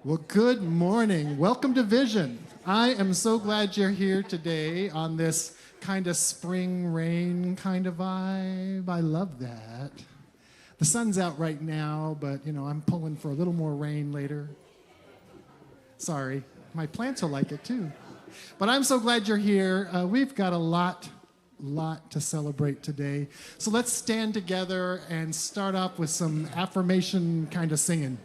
Well, good morning. Welcome to Vision. I am so glad you're here today on this kind of spring rain kind of vibe. I love that. The sun's out right now, but I'm pulling for a little more rain later. Sorry, my plants will like it too. But I'm so glad you're here. We've got a lot to celebrate today. So let's stand together and start off with some affirmation kind of singing.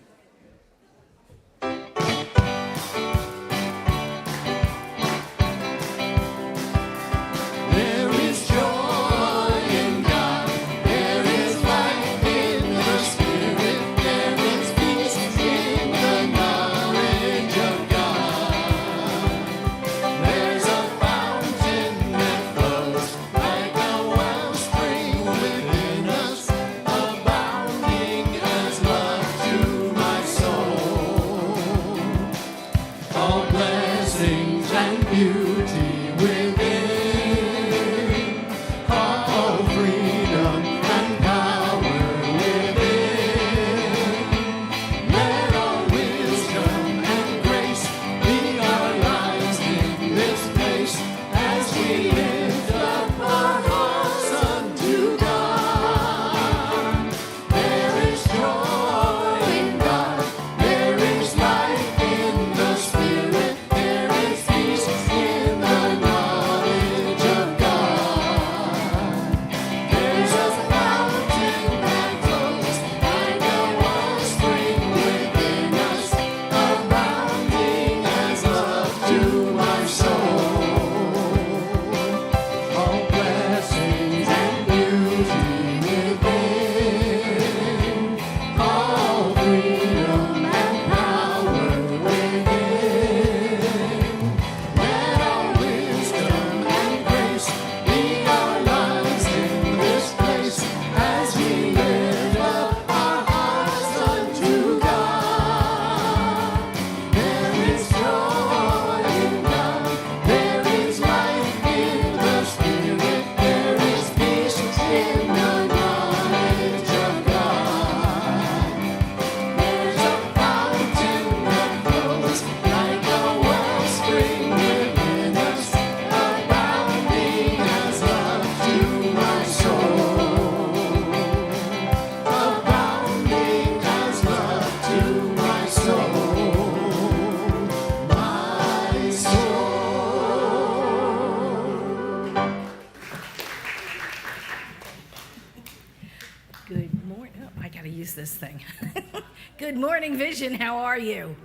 Good morning, Vision. How are you?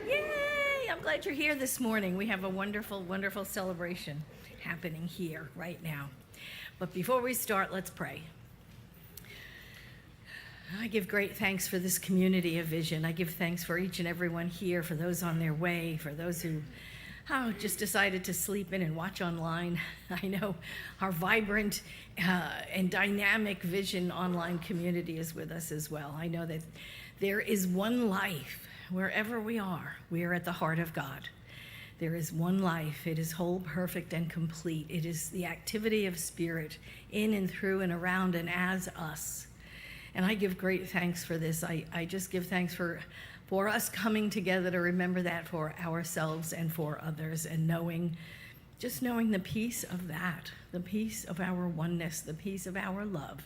Yay! I'm glad you're here this morning. We have a wonderful, wonderful celebration happening here right now. But before we start, let's pray. I give great thanks for this community of Vision. I give thanks for each and every one here, for those on their way, for those who just decided to sleep in and watch online. I know our vibrant and dynamic Vision online community is with us as well. I know that there is one life wherever we are. We are at the heart of God. There is one life. It is whole, perfect, and complete. It is the activity of Spirit in and through and around and as us. And I give great thanks for this. I just give thanks for us coming together to remember that for ourselves and for others, and knowing the peace of that, the peace of our oneness, the peace of our love,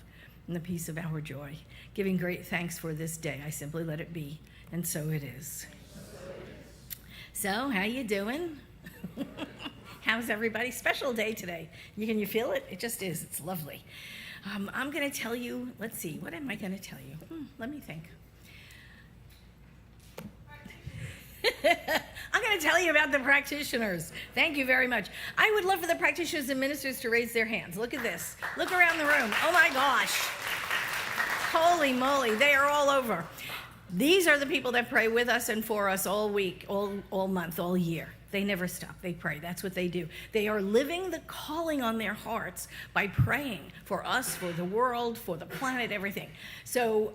and the peace of our joy. Giving great thanks for this day. I simply let it be, and so it is. So, how you doing? How's everybody? Special day today. Can you feel it? It just is. It's lovely. I'm going to tell you, let's see, what am I going to tell you? Let me think. I'm going to tell you about the practitioners. Thank you very much. I would love for the practitioners and ministers to raise their hands. Look at this. Look around the room. Oh my gosh. Holy moly, they are all over. These are the people that pray with us and for us all week, all month, all year. They never stop. They pray. That's what they do. They are living the calling on their hearts by praying for us, for the world, for the planet, everything. So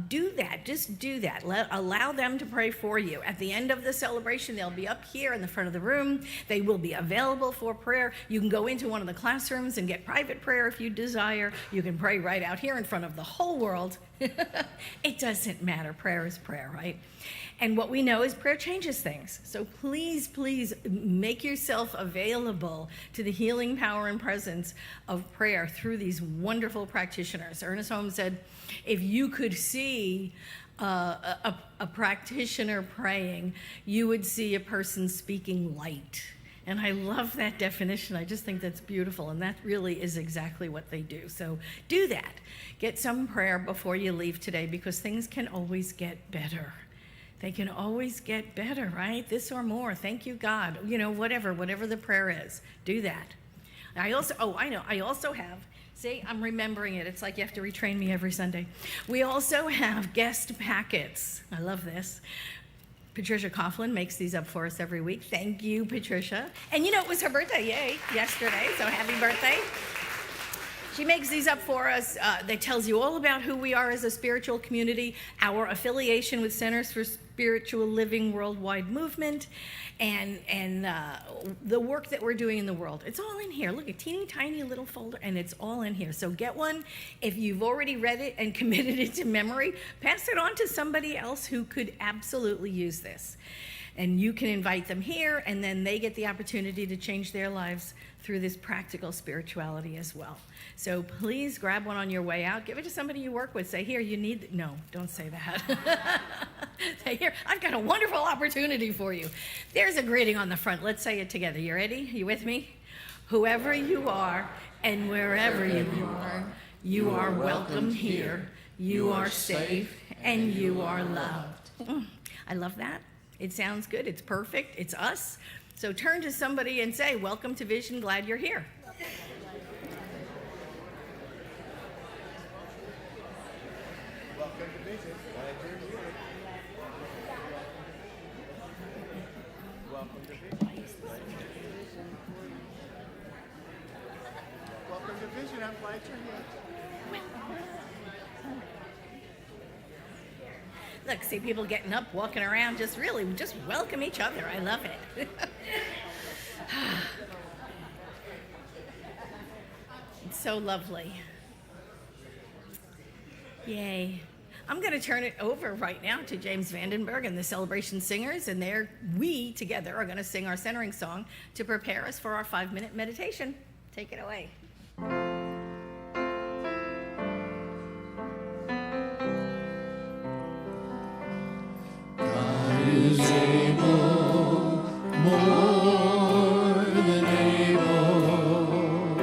do that. Just do that. Allow them to pray for you. At the end of the celebration, they'll be up here in the front of the room. They will be available for prayer. You can go into one of the classrooms and get private prayer if you desire. You can pray right out here in front of the whole world. It doesn't matter. Prayer is prayer, right? And what we know is prayer changes things. So please, please make yourself available to the healing power and presence of prayer through these wonderful practitioners. Ernest Holmes said, if you could see a practitioner praying, you would see a person speaking light. And I love that definition. I just think that's beautiful. And that really is exactly what they do. So do that. Get some prayer before you leave today, because things can always get better. They can always get better, right? This or more. Thank you, God. You know, whatever the prayer is, do that. I also have, see, I'm remembering it. It's like you have to retrain me every Sunday. We also have guest packets. I love this. Patricia Coughlin makes these up for us every week. Thank you, Patricia. And you know, it was her birthday, yay, yesterday, so happy birthday. She makes these up for us. That tells you all about who we are as a spiritual community, our affiliation with Centers for Spiritual Living Worldwide Movement, and the work that we're doing in the world. It's all in here. Look, a teeny tiny little folder, and it's all in here. So get one. If you've already read it and committed it to memory, pass it on to somebody else who could absolutely use this. And you can invite them here, and then they get the opportunity to change their lives through this practical spirituality as well. So please grab one on your way out. Give it to somebody you work with. Say, here, you need... No, don't say that. Say, here, I've got a wonderful opportunity for you. There's a greeting on the front. Let's say it together. You ready? You with me? Whoever you are and wherever you are welcome here. You are safe and you are loved. I love that. It sounds good. It's perfect. It's us. So turn to somebody and say, welcome to Vision. Glad you're here. Welcome to Vision. Glad you're here. Welcome to Vision. Welcome to Vision. I'm glad you're here. Look, see people getting up, walking around, just welcome each other. I love it. It's so lovely. Yay. I'm going to turn it over right now to James Vandenberg and the Celebration Singers, and we together are going to sing our centering song to prepare us for our 5-minute meditation. Take it away. Is able, more than able,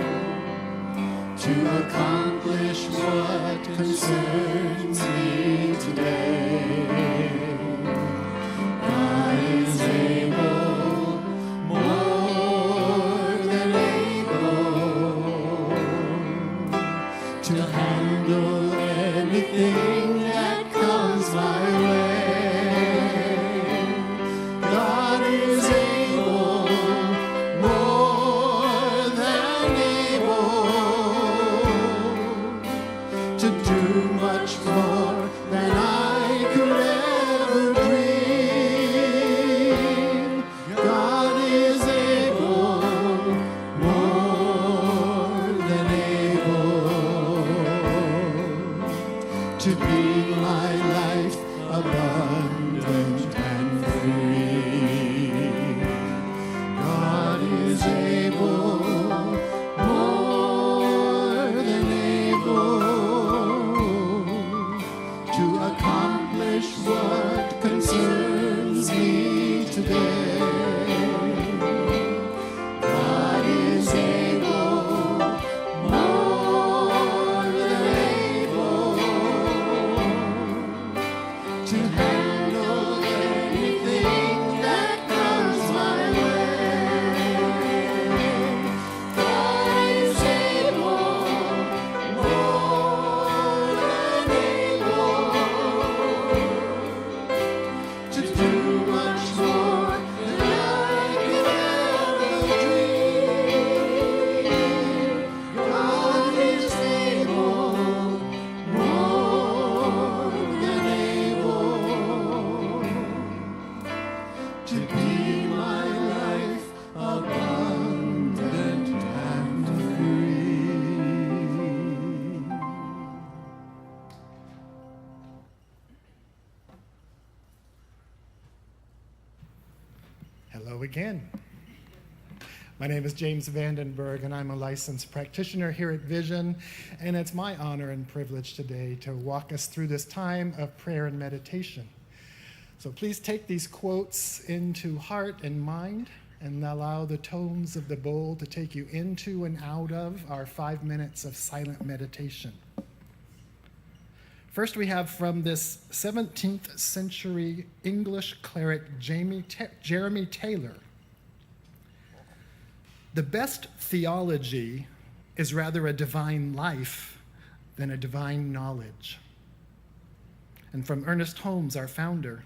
to accomplish what concerns me today. God is able, more than able, to handle anything that comes my way. To be my life abundant and free. God is able, more than able, to accomplish what concerns me today. God is able, more than able, to handle anything that comes my way. God is able, more than able, to do much more than I could ever dream. God is able, more than able, to be my life abundant and free. Hello again. My name is James Vandenberg, and I'm a licensed practitioner here at Vision, and it's my honor and privilege today to walk us through this time of prayer and meditation. So please take these quotes into heart and mind, and allow the tones of the bowl to take you into and out of our 5 minutes of silent meditation. First, we have from this 17th century English cleric Jeremy Taylor. The best theology is rather a divine life than a divine knowledge. And from Ernest Holmes, our founder,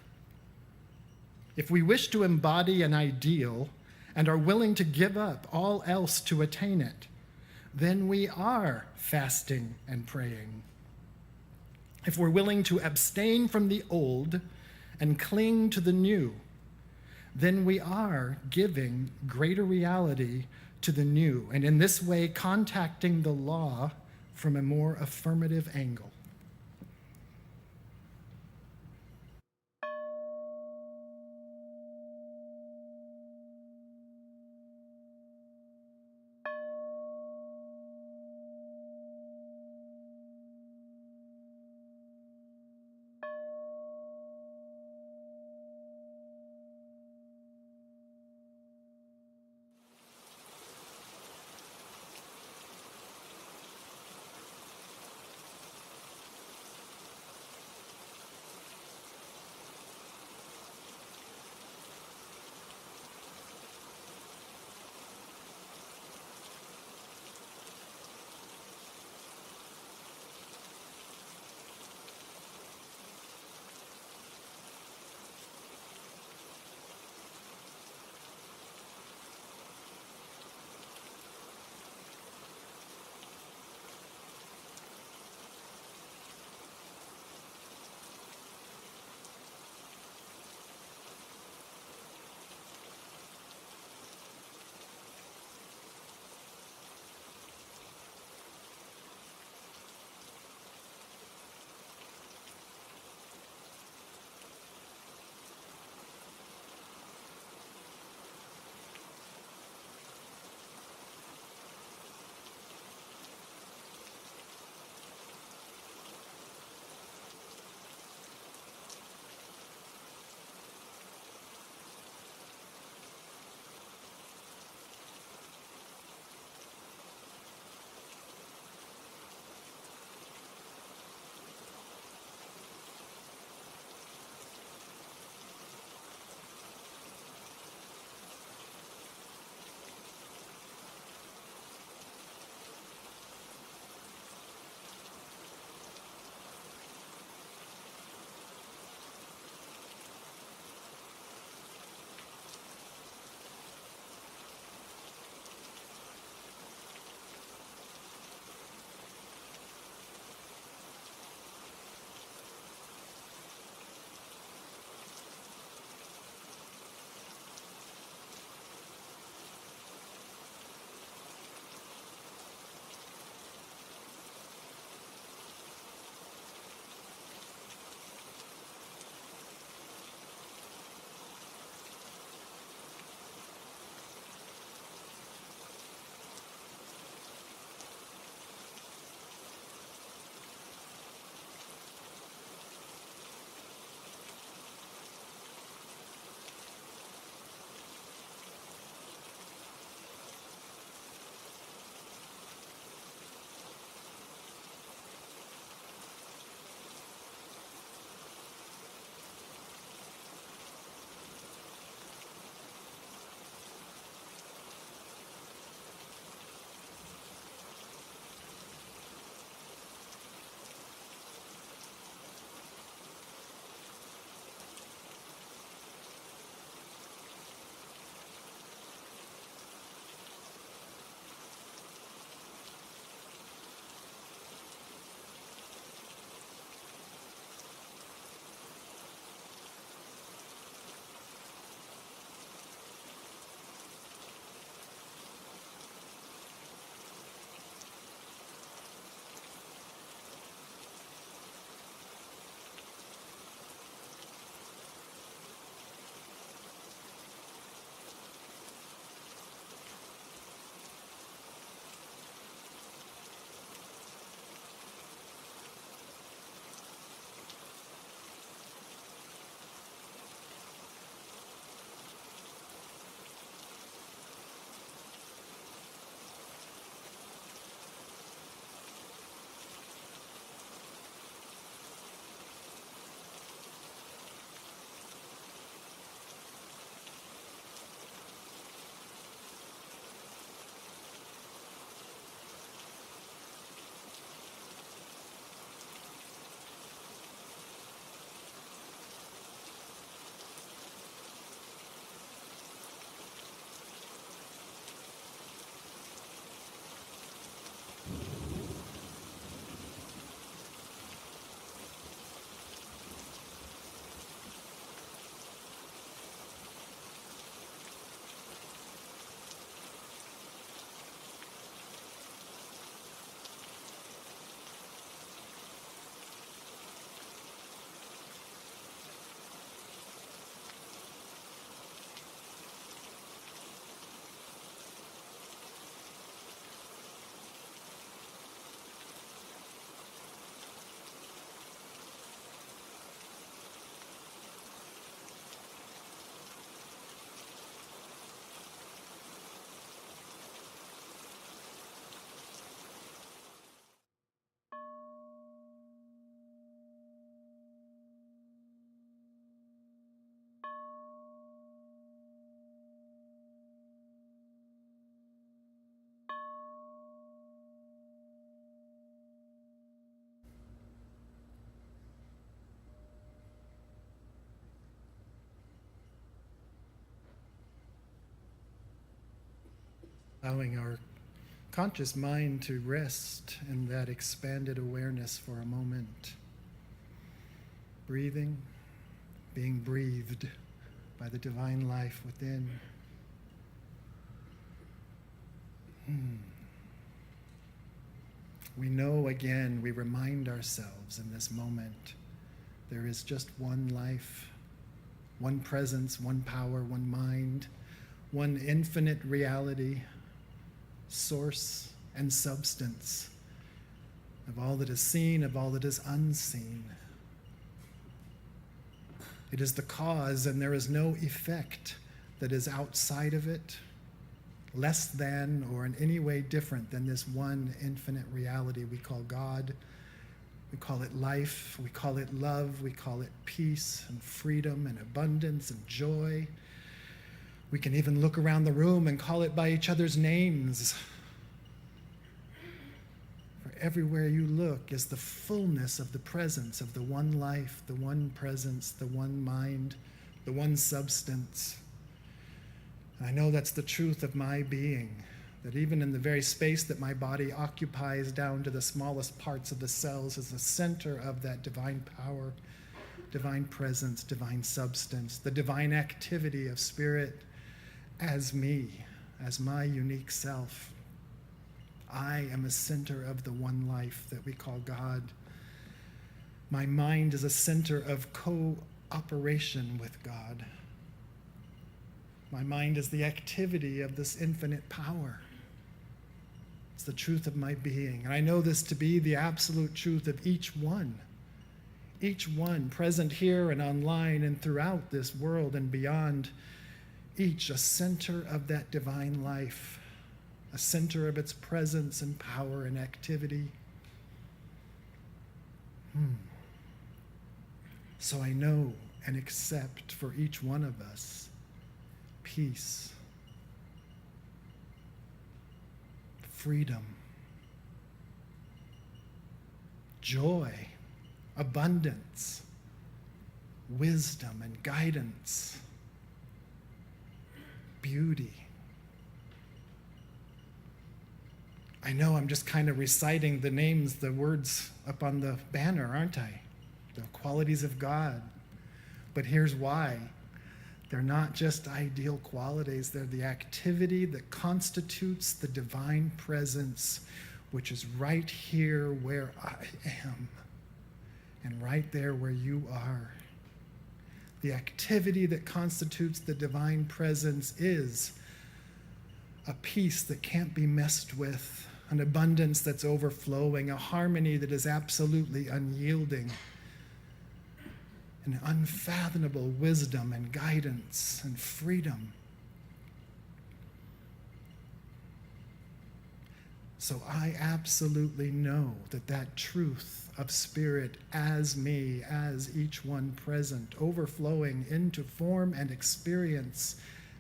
if we wish to embody an ideal and are willing to give up all else to attain it, then we are fasting and praying. If we're willing to abstain from the old and cling to the new, then we are giving greater reality to the new, and in this way contacting the law from a more affirmative angle. allowing our conscious mind to rest in that expanded awareness for a moment. Breathing, being breathed by the divine life within. We know again, we remind ourselves in this moment, there is just one life, one presence, one power, one mind, one infinite reality, source and substance of all that is seen, of all that is unseen. It is the cause, and there is no effect that is outside of it, less than or in any way different than this one infinite reality we call God. We call it life, we call it love, we call it peace and freedom and abundance and joy. We can even look around the room and call it by each other's names. For everywhere you look is the fullness of the presence of the one life, the one presence, the one mind, the one substance. And I know that's the truth of my being, that even in the very space that my body occupies down to the smallest parts of the cells is the center of that divine power, divine presence, divine substance, the divine activity of spirit as me, as my unique self. I am a center of the one life that we call God. My mind is a center of cooperation with God. My mind is the activity of this infinite power. It's the truth of my being. And I know this to be the absolute truth of each one present here and online and throughout this world and beyond, each a center of that divine life, a center of its presence and power and activity. So I know and accept for each one of us peace, freedom, joy, abundance, wisdom and guidance, beauty. I know I'm just kind of reciting the names, the words up on the banner, aren't I? The qualities of God. But here's why. They're not just ideal qualities, they're the activity that constitutes the divine presence, which is right here where I am, and right there where you are. The activity that constitutes the divine presence is a peace that can't be messed with, an abundance that's overflowing, a harmony that is absolutely unyielding, an unfathomable wisdom and guidance and freedom. So I absolutely know that that truth of spirit as me, as each one present, overflowing into form and experience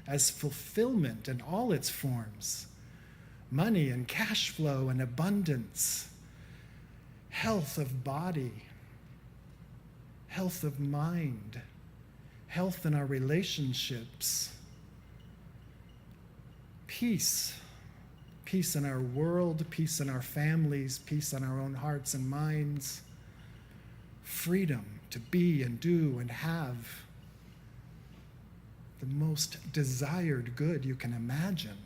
as fulfillment in all its forms, money and cash flow and abundance, health of body, health of mind, health in our relationships, peace in our world, peace in our families, peace in our own hearts and minds, freedom to be and do and have the most desired good you can imagine.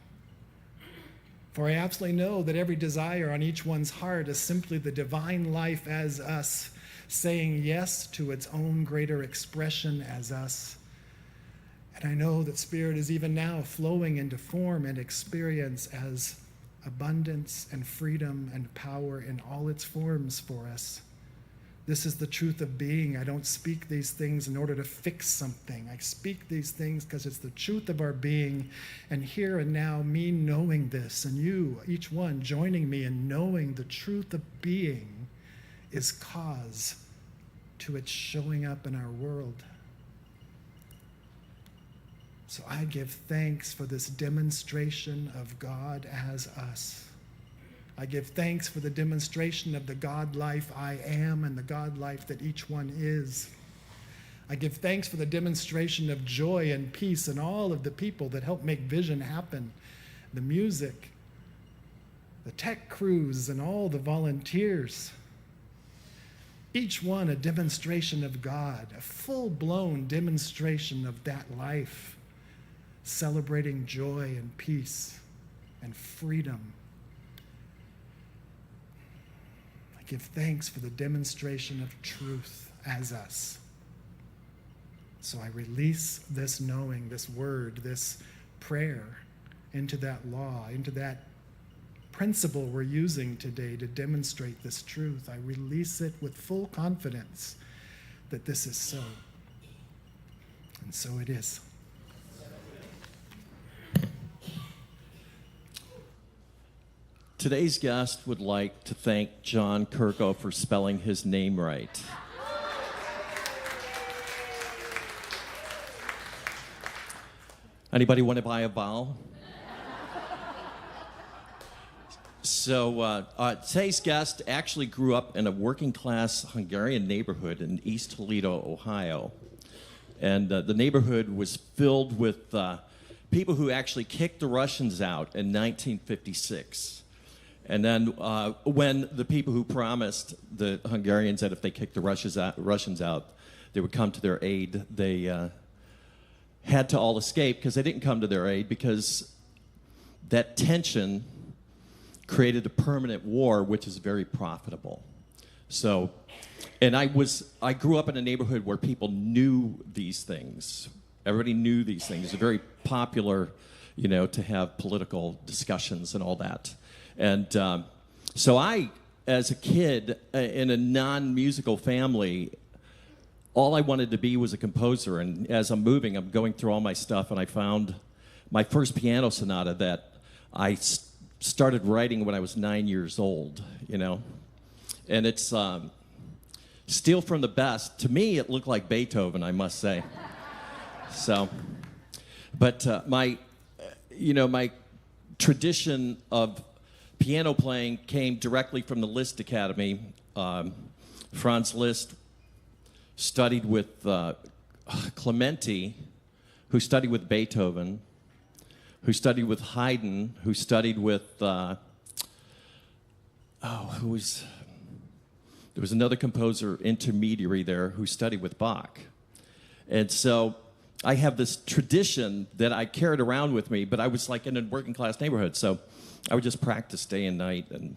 For I absolutely know that every desire on each one's heart is simply the divine life as us, saying yes to its own greater expression as us. And I know that spirit is even now flowing into form and experience as abundance and freedom and power in all its forms for us. This is the truth of being. I don't speak these things in order to fix something. I speak these things because it's the truth of our being. And here and now, me knowing this, and you, each one, joining me in knowing the truth of being is cause to its showing up in our world. So I give thanks for this demonstration of God as us. I give thanks for the demonstration of the God life I am and the God life that each one is. I give thanks for the demonstration of joy and peace in all of the people that help make vision happen the music, the tech crews, and all the volunteers. Each one a demonstration of God, a full-blown demonstration of that life, celebrating joy and peace and freedom. I give thanks for the demonstration of truth as us. So I release this knowing, this word, this prayer into that law, into that principle we're using today to demonstrate this truth. I release it with full confidence that this is so. And so it is. Today's guest would like to thank John Kirko for spelling his name right. Anybody want to buy a vowel? So today's guest actually grew up in a working-class Hungarian neighborhood in East Toledo, Ohio. And the neighborhood was filled with people who actually kicked the Russians out in 1956. And then when the people who promised the Hungarians that if they kicked the Russians out, they would come to their aid, they had to all escape because they didn't come to their aid because that tension created a permanent war, which is very profitable. So, and I grew up in a neighborhood where people knew these things. Everybody knew these things. It's very popular, to have political discussions and all that. And so I, as a kid in a non-musical family, all I wanted to be was a composer. And as I'm moving, I'm going through all my stuff, and I found my first piano sonata that I started writing when I was 9 years old, And it's Steal from the Best. To me, it looked like Beethoven, I must say. So, but my tradition of piano playing came directly from the Liszt Academy. Franz Liszt studied with Clementi, who studied with Beethoven, who studied with Haydn, who studied with, there was another composer, intermediary there, who studied with Bach. And so I have this tradition that I carried around with me, but I was like in a working class neighborhood, so I would just practice day and night and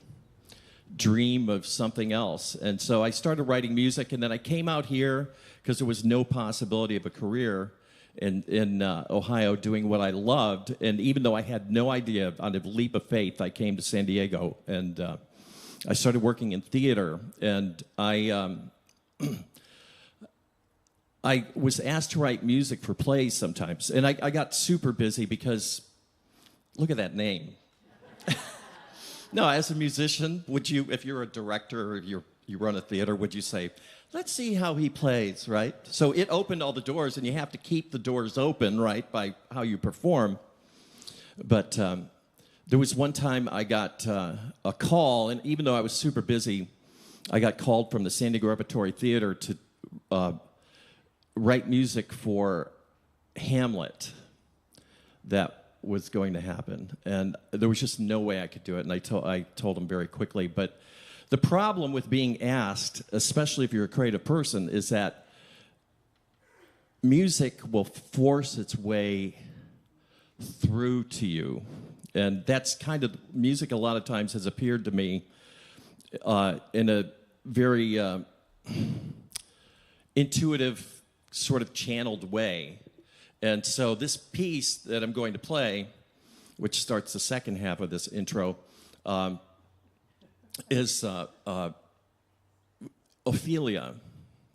dream of something else. And so I started writing music, and then I came out here because there was no possibility of a career in Ohio doing what I loved. And even though I had no idea, on a leap of faith, I came to San Diego, and I started working in theater. And I was asked to write music for plays sometimes. And I got super busy because, look at that name. No, as a musician, would you, if you're a director or you run a theater, would you say, let's see how he plays, right? So it opened all the doors, and you have to keep the doors open, right, by how you perform. But there was one time I got a call, and even though I was super busy, I got called from the San Diego Repertory Theater to write music for Hamlet. That was going to happen, and there was just no way I could do it, and I told him very quickly. But the problem with being asked, especially if you're a creative person, is that music will force its way through to you, and that's kind of, music a lot of times has appeared to me in a very intuitive, sort of channeled way. And so this piece that I'm going to play, which starts the second half of this intro, is Ophelia,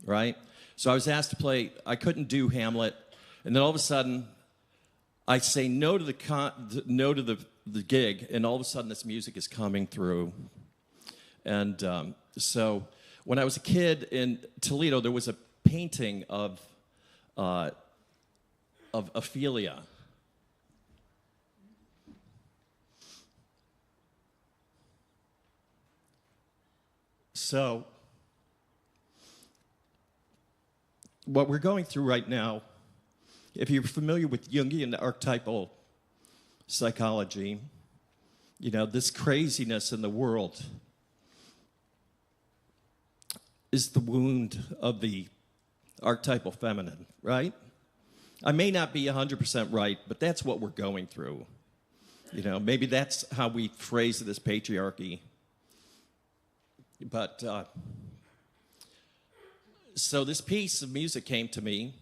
right? So I was asked to play, I couldn't do Hamlet, and then all of a sudden, I say no to the gig, and all of a sudden this music is coming through. And so when I was a kid in Toledo, there was a painting of Ophelia. So, what we're going through right now, if you're familiar with Jungian archetypal psychology, this craziness in the world is the wound of the archetypal feminine, right? I may not be 100% right, but that's what we're going through. Maybe that's how we phrase it as patriarchy. But so this piece of music came to me,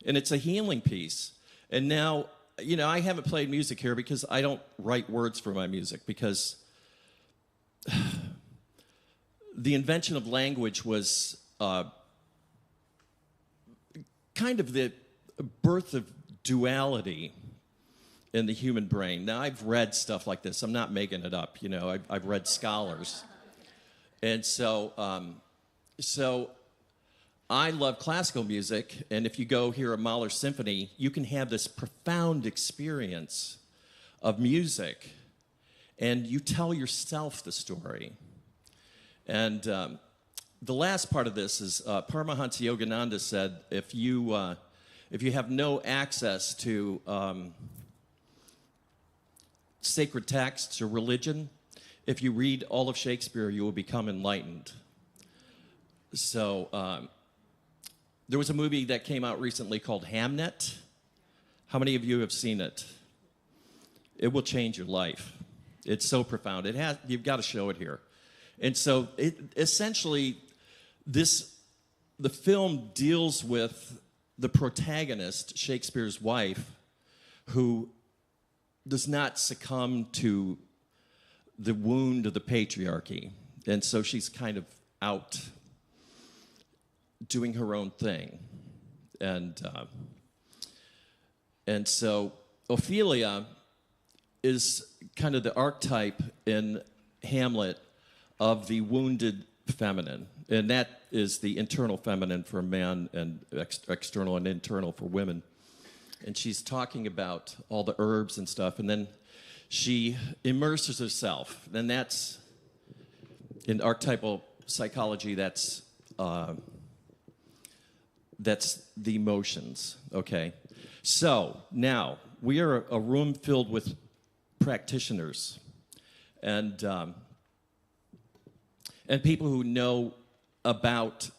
and it's a healing piece. And now, I haven't played music here because I don't write words for my music, because the invention of language was kind of the birth of duality in the human brain. Now, I've read stuff like this. I'm not making it up. I've read scholars. And so I love classical music, and if you go hear a Mahler symphony, you can have this profound experience of music, and you tell yourself the story. And the last part of this is Paramahansa Yogananda said, if you have no access to sacred texts or religion, if you read all of Shakespeare, you will become enlightened. So there was a movie that came out recently called Hamnet. How many of you have seen it? It will change your life. It's so profound. You've got to show it here. And so essentially, the film deals with the protagonist, Shakespeare's wife, who does not succumb to the wound of the patriarchy. And so she's kind of out doing her own thing. And so Ophelia is kind of the archetype in Hamlet of the wounded feminine. And that is the internal feminine for men and external and internal for women. And she's talking about all the herbs and stuff, and then she immerses herself. And that's, in archetypal psychology, that's the emotions, okay? So now we are a room filled with practitioners and people who know about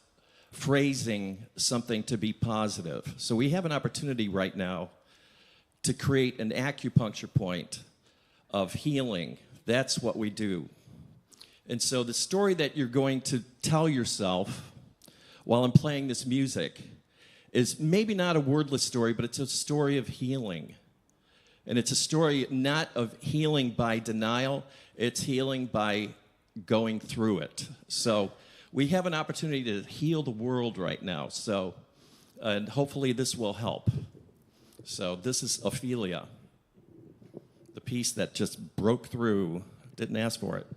phrasing something to be positive. So we have an opportunity right now to create an acupuncture point of healing. That's what we do. And so the story that you're going to tell yourself while I'm playing this music is maybe not a wordless story, but it's a story of healing. And it's a story not of healing by denial, it's healing by going through it. So we have an opportunity to heal the world right now. So, and hopefully this will help. So this is Ophelia, the piece that just broke through, didn't ask for it.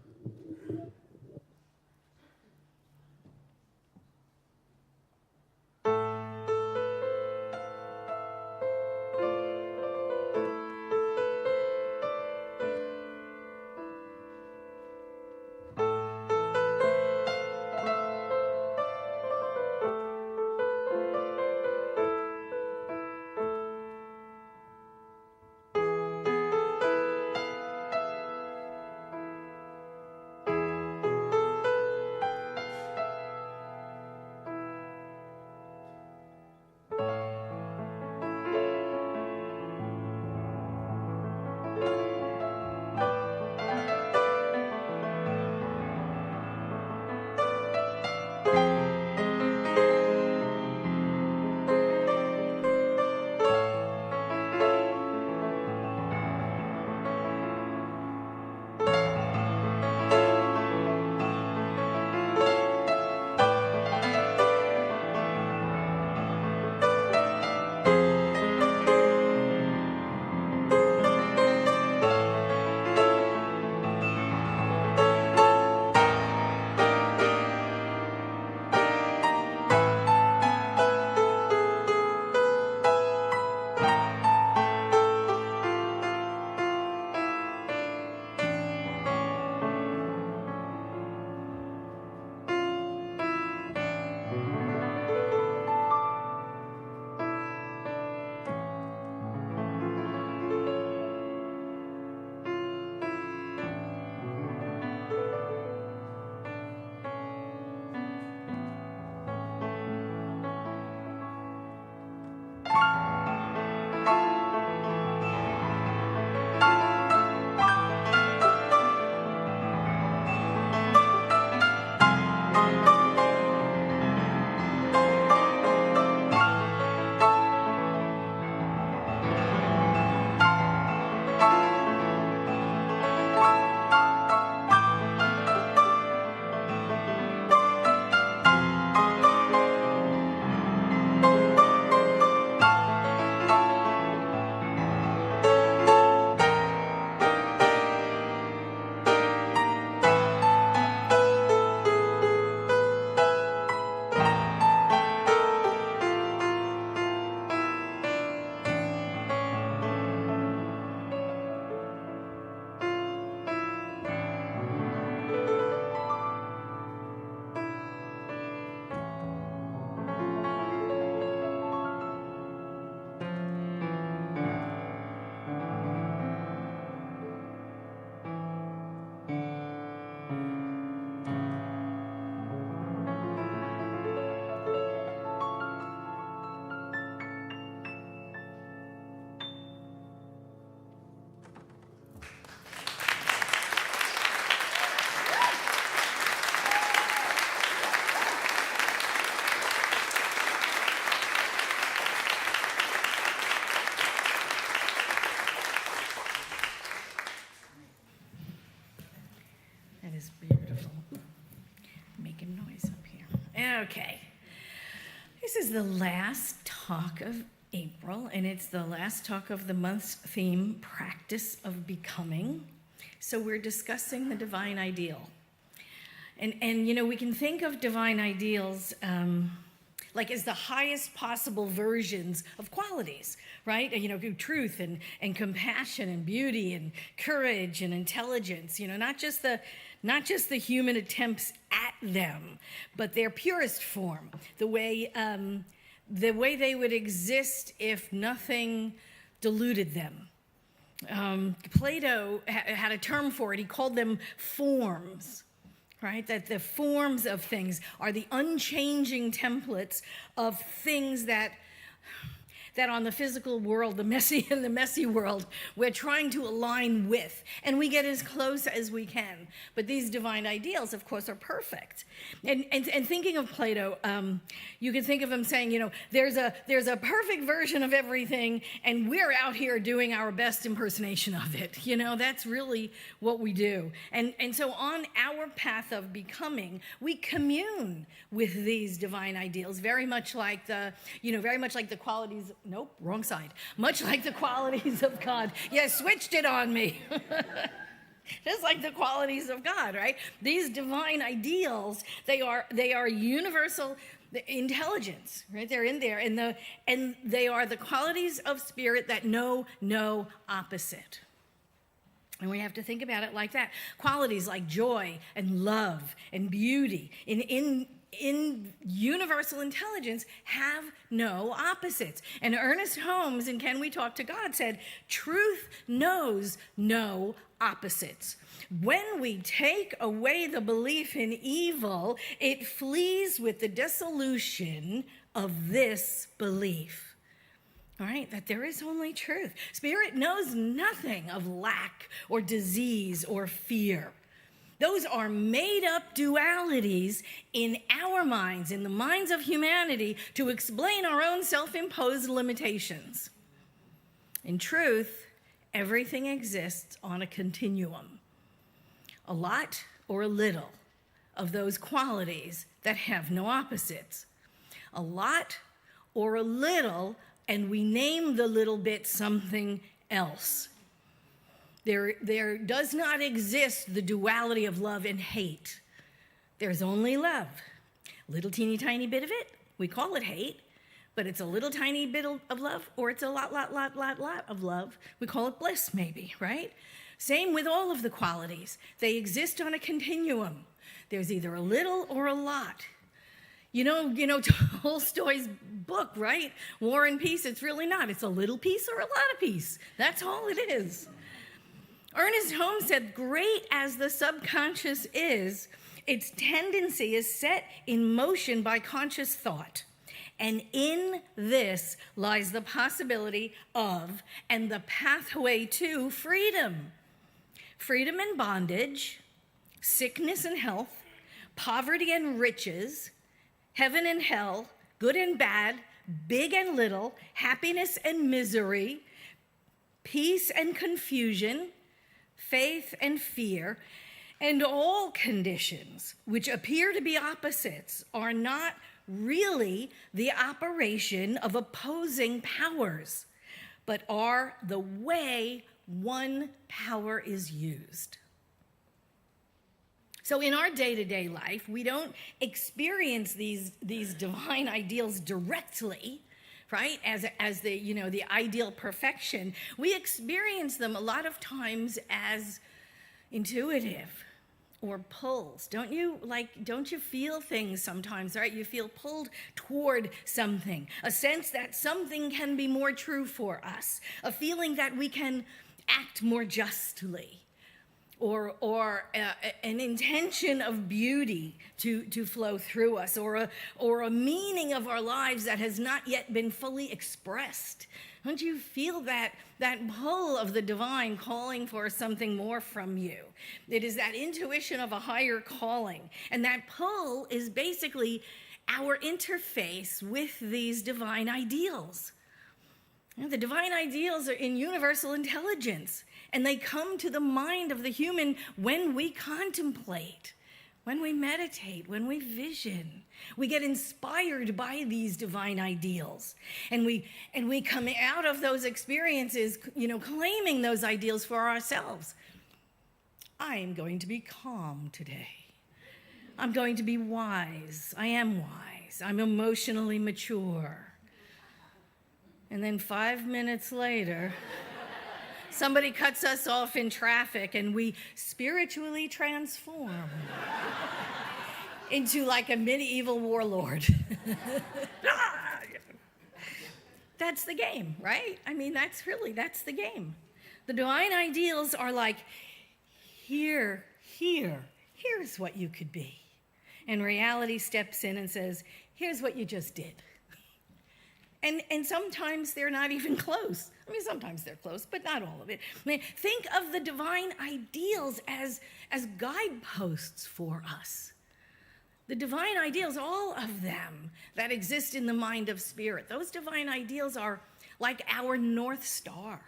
Okay. This is the last talk of April, and it's the last talk of the month's theme, Practice of Becoming. So we're discussing the divine ideal. And you know, we can think of divine ideals like as the highest possible versions of qualities, right? You know, truth and compassion and beauty and courage and intelligence, you know, not just the human attempts at them, but their purest form, the way they would exist if nothing diluted them. Plato had a term for it. He called them forms. Right? That the forms of things are the unchanging templates of things that on the physical world, the messy world, we're trying to align with, and we get as close as we can. But these divine ideals, of course, are perfect. And thinking of Plato, you can think of him saying, you know, there's a perfect version of everything, and we're out here doing our best impersonation of it. You know, that's really what we do. And so on our path of becoming, we commune with these divine ideals, very much like the qualities. Nope, wrong side. Much like the qualities of God. Yeah, switched it on me. Just like the qualities of God, right? These divine ideals, they are universal intelligence, right? They're in there, and they are the qualities of spirit that know no opposite. And we have to think about it like that. Qualities like joy and love and beauty in universal intelligence have no opposites. And Ernest Holmes in Can We Talk to God said, truth knows no opposites. When we take away the belief in evil, it flees with the dissolution of this belief. All right, that there is only truth. Spirit knows nothing of lack or disease or fear. Those are made-up dualities in our minds, in the minds of humanity, to explain our own self-imposed limitations. In truth, everything exists on a continuum. A lot or a little of those qualities that have no opposites. A lot or a little, and we name the little bit something else. There does not exist the duality of love and hate. There's only love. Little teeny tiny bit of it, we call it hate, but it's a little tiny bit of love, or it's a lot of love. We call it bliss maybe, right? Same with all of the qualities. They exist on a continuum. There's either a little or a lot. You know Tolstoy's book, right? War and Peace, it's really not. It's a little piece or a lot of peace. That's all it is. Ernest Holmes said, great as the subconscious is, its tendency is set in motion by conscious thought. And in this lies the possibility of and the pathway to freedom. Freedom and bondage, sickness and health, poverty and riches, heaven and hell, good and bad, big and little, happiness and misery, peace and confusion, faith and fear, and all conditions which appear to be opposites are not really the operation of opposing powers, but are the way one power is used. So in our day-to-day life, we don't experience these divine ideals directly, right? As the ideal perfection. We experience them a lot of times as intuitive or pulls. Don't you feel things sometimes, right? You feel pulled toward something, a sense that something can be more true for us, a feeling that we can act more justly, or an intention of beauty to flow through us, or a meaning of our lives that has not yet been fully expressed. Don't you feel that pull of the divine calling for something more from you? It is that intuition of a higher calling, and that pull is basically our interface with these divine ideals. The divine ideals are in universal intelligence, and they come to the mind of the human when we contemplate, when we meditate, when we vision, we get inspired by these divine ideals. And we come out of those experiences, claiming those ideals for ourselves. I am going to be calm today. I'm going to be wise. I am wise. I'm emotionally mature. And then 5 minutes later, somebody cuts us off in traffic and we spiritually transform into like a medieval warlord. That's the game, right? I mean, that's the game. The divine ideals are like, here's what you could be. And reality steps in and says, here's what you just did. And sometimes they're not even close. I mean, sometimes they're close, but not all of it. I mean, think of the divine ideals as guideposts for us. The divine ideals, all of them that exist in the mind of spirit, those divine ideals are like our North Star.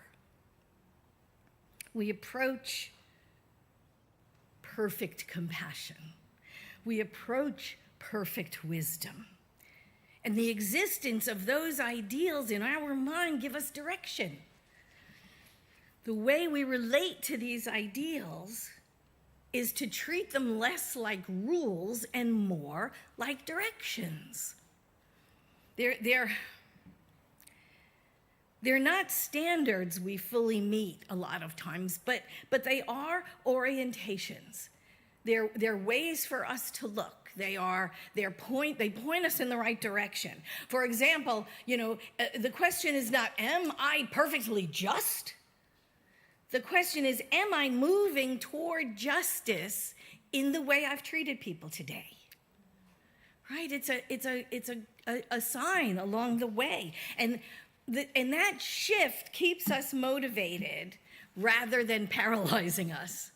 We approach perfect compassion. We approach perfect wisdom. And the existence of those ideals in our mind give us direction. The way we relate to these ideals is to treat them less like rules and more like directions. They're not standards we fully meet a lot of times, but they are orientations. They're ways for us to look. They point us in the right direction. For example, the question is not, am I perfectly just? The question is, am I moving toward justice in the way I've treated people today? Right? It's a sign along the way. And that shift keeps us motivated rather than paralyzing us.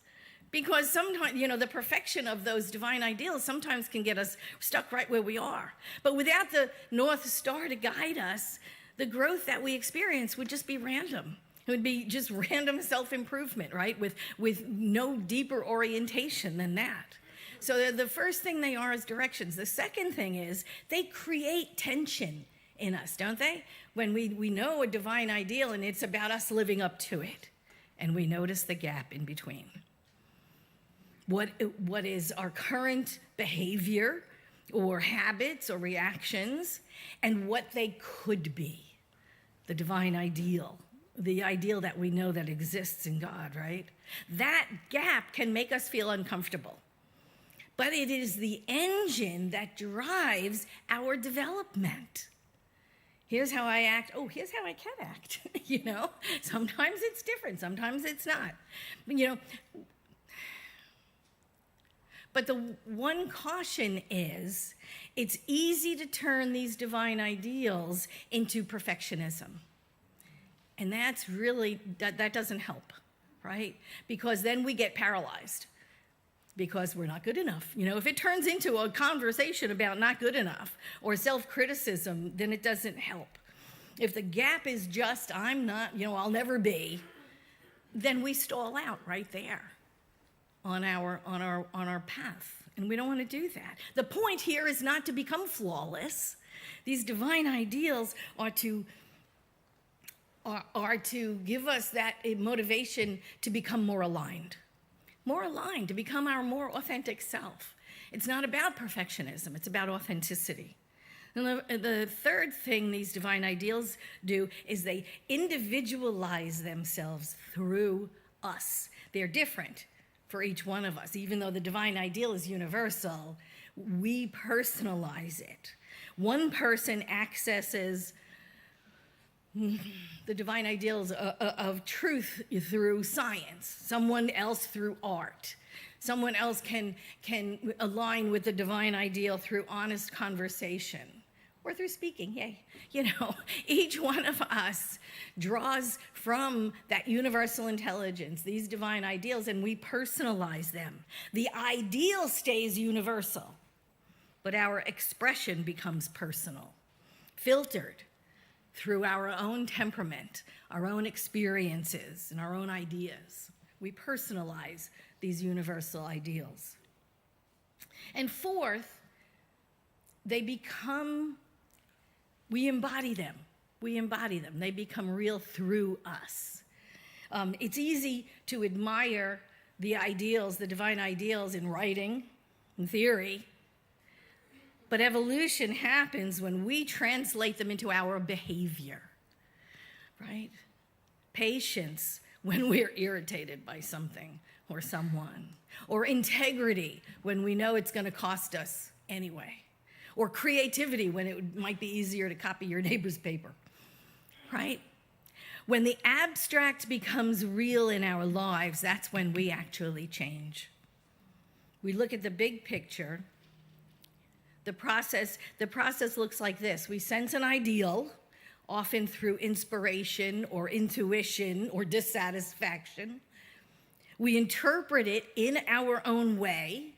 Because sometimes, the perfection of those divine ideals sometimes can get us stuck right where we are. But without the North Star to guide us, the growth that we experience would just be random. It would be just random self-improvement, right? With no deeper orientation than that. So the first thing they are is directions. The second thing is they create tension in us, don't they? When we know a divine ideal and it's about us living up to it, and we notice the gap in between. What is our current behavior or habits or reactions and what they could be, the divine ideal, the ideal that we know that exists in God, right? That gap can make us feel uncomfortable, but it is the engine that drives our development. Here's how I act. Oh, here's how I can act. Sometimes it's different. Sometimes it's not. But the one caution is it's easy to turn these divine ideals into perfectionism. And that's really, that doesn't help, right? Because then we get paralyzed because we're not good enough. If it turns into a conversation about not good enough or self-criticism, then it doesn't help. If the gap is just, I'm not, I'll never be, then we stall out right there on our path, and we don't want to do that. The point here is not to become flawless. These divine ideals are to give us that motivation to become more aligned, to become our more authentic self. It's not about perfectionism, it's about authenticity. And the third thing these divine ideals do is they individualize themselves through us. They're different for each one of us. Even though the divine ideal is universal, we personalize it. One person accesses the divine ideals of truth through science, someone else through art. Someone else can align with the divine ideal through honest conversation or through speaking. Yay. Each one of us draws from that universal intelligence, these divine ideals, and we personalize them. The ideal stays universal, but our expression becomes personal, filtered through our own temperament, our own experiences, and our own ideas. We personalize these universal ideals. And fourth, we embody them. We embody them. They become real through us. It's easy to admire the ideals, the divine ideals in writing, in theory, but evolution happens when we translate them into our behavior, right? Patience when we're irritated by something or someone, or integrity when we know it's going to cost us anyway, or creativity when it might be easier to copy your neighbor's paper, right? When the abstract becomes real in our lives, that's when we actually change. We look at the big picture. The process looks like this. We sense an ideal, often through inspiration or intuition or dissatisfaction. We interpret it in our own way.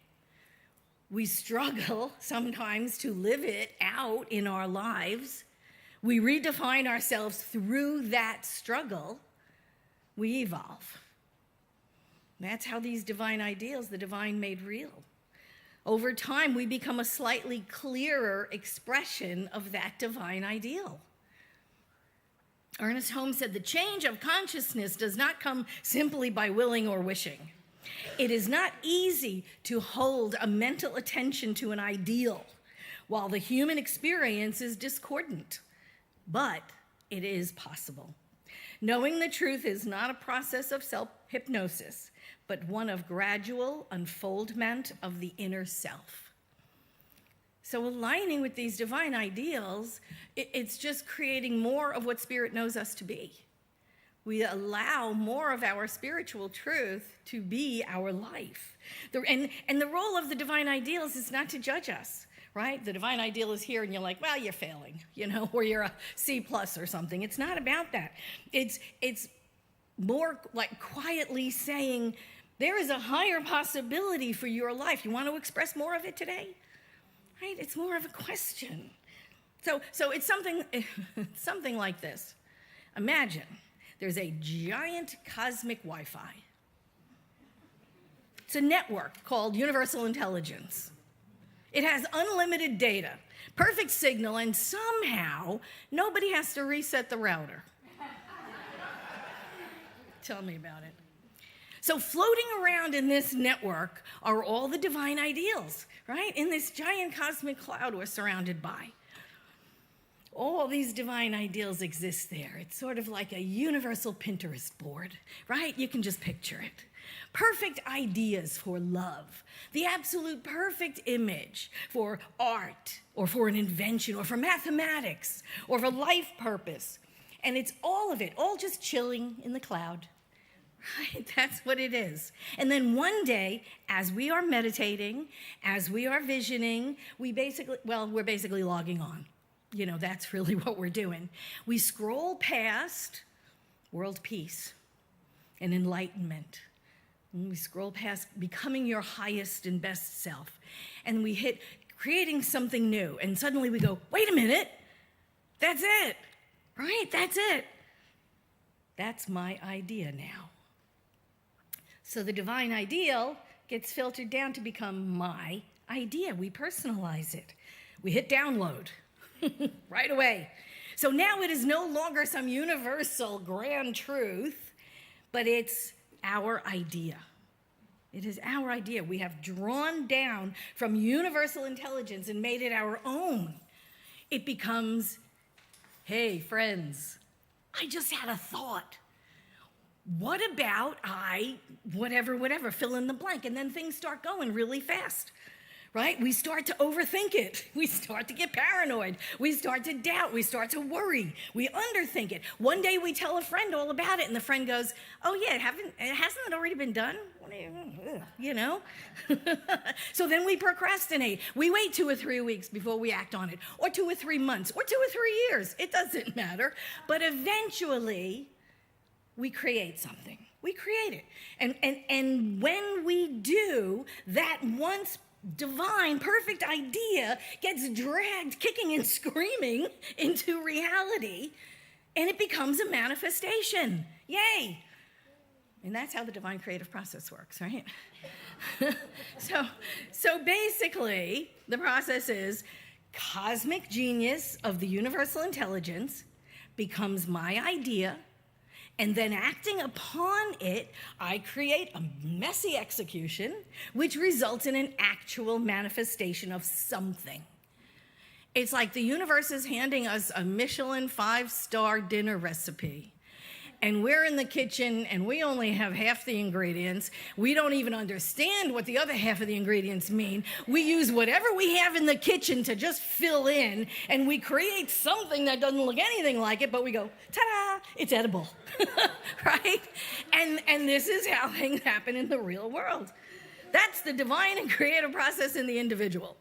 We struggle sometimes to live it out in our lives. We redefine ourselves through that struggle. We evolve. That's how these divine ideals, the divine made real. Over time, we become a slightly clearer expression of that divine ideal. Ernest Holmes said, "The change of consciousness does not come simply by willing or wishing. It is not easy to hold a mental attention to an ideal while the human experience is discordant, but it is possible. Knowing the truth is not a process of self-hypnosis, but one of gradual unfoldment of the inner self." So aligning with these divine ideals, it's just creating more of what Spirit knows us to be. We allow more of our spiritual truth to be our life. And the role of the divine ideals is not to judge us, right? The divine ideal is here and you're like, well, you're failing, or you're a C+ or something. It's not about that. It's more like quietly saying, there is a higher possibility for your life. You want to express more of it today? Right? It's more of a question. So it's something like this. Imagine there's a giant cosmic Wi-Fi. It's a network called Universal Intelligence. It has unlimited data, perfect signal, and somehow nobody has to reset the router. Tell me about it. So floating around in this network are all the divine ideals, right? In this giant cosmic cloud we're surrounded by. All these divine ideals exist there. It's sort of like a universal Pinterest board, right? You can just picture it. Perfect ideas for love, the absolute perfect image for art or for an invention or for mathematics or for life purpose. And it's all of it, all just chilling in the cloud. Right? That's what it is. And then one day, as we are meditating, as we are visioning, we're basically logging on. That's really what we're doing. We scroll past world peace and enlightenment. And we scroll past becoming your highest and best self. And we hit creating something new. And suddenly we go, wait a minute, that's it, right? That's it. That's my idea now. So the divine ideal gets filtered down to become my idea. We personalize it. We hit download right away. So now it is no longer some universal grand truth, but it's our idea. It is our idea. We have drawn down from universal intelligence and made it our own. It becomes, hey, friends, I just had a thought. What about whatever, fill in the blank, and then things start going really fast, right? We start to overthink it. We start to get paranoid. We start to doubt. We start to worry. We underthink it. One day we tell a friend all about it, and the friend goes, oh yeah, hasn't it already been done? So then we procrastinate. We wait 2 or 3 weeks before we act on it, or 2 or 3 months, or 2 or 3 years. It doesn't matter. But eventually, we create something. We create it. And when we do, that once divine, perfect idea gets dragged kicking and screaming into reality, and it becomes a manifestation. Yay! And that's how the divine creative process works, right? So basically, the process is cosmic genius of the universal intelligence becomes my idea, and then acting upon it, I create a messy execution, which results in an actual manifestation of something. It's like the universe is handing us a Michelin 5-star dinner recipe. And we're in the kitchen, and we only have half the ingredients. We don't even understand what the other half of the ingredients mean. We use whatever we have in the kitchen to just fill in, and we create something that doesn't look anything like it, but we go, ta-da, it's edible, right? And this is how things happen in the real world. That's the divine and creative process in the individual.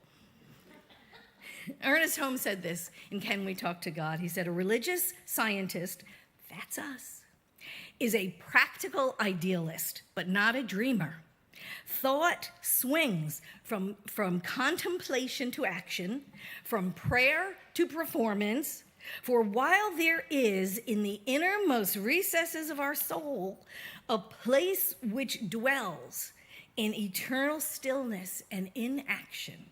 Ernest Holmes said this in Can We Talk to God? He said, a religious scientist, that's us, is a practical idealist, but not a dreamer. Thought swings from contemplation to action, from prayer to performance, for while there is in the innermost recesses of our soul a place which dwells in eternal stillness and inaction,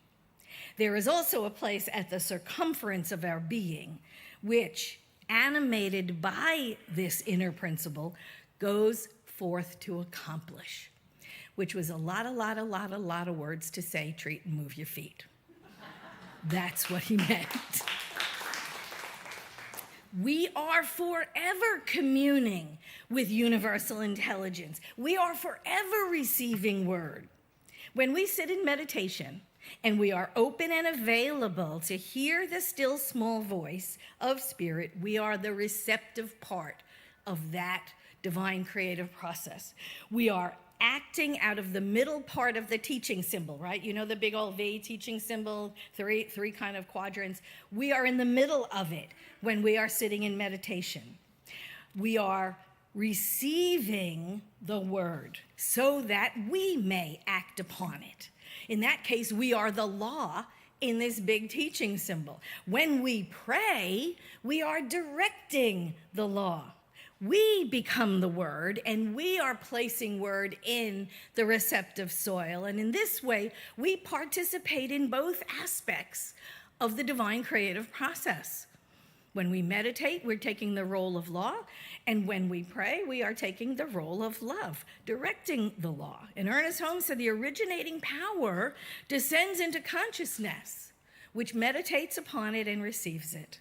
there is also a place at the circumference of our being which, animated by this inner principle, goes forth to accomplish, which was a lot of words to say, treat and move your feet. That's what he meant. We are forever communing with universal intelligence. We are forever receiving word. When we sit in meditation, and we are open and available to hear the still small voice of spirit, we are the receptive part of that divine creative process. We are acting out of the middle part of the teaching symbol, right? You know the big old V teaching symbol, three kind of quadrants. We are in the middle of it when we are sitting in meditation. We are receiving the word so that we may act upon it. In that case, we are the law in this big teaching symbol. When we pray, we are directing the law. We become the word, and we are placing word in the receptive soil. And in this way, we participate in both aspects of the divine creative process. When we meditate, we're taking the role of law, and when we pray, we are taking the role of love, directing the law. And Ernest Holmes said the originating power descends into consciousness, which meditates upon it and receives it.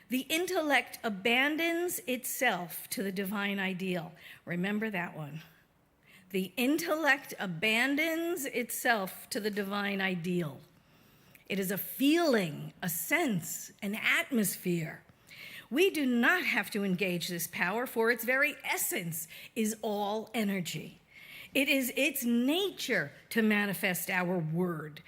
The intellect abandons itself to the divine ideal. Remember that one. The intellect abandons itself to the divine ideal. It is a feeling, a sense, an atmosphere. We do not have to engage this power, for its very essence is all energy. It is its nature to manifest our word.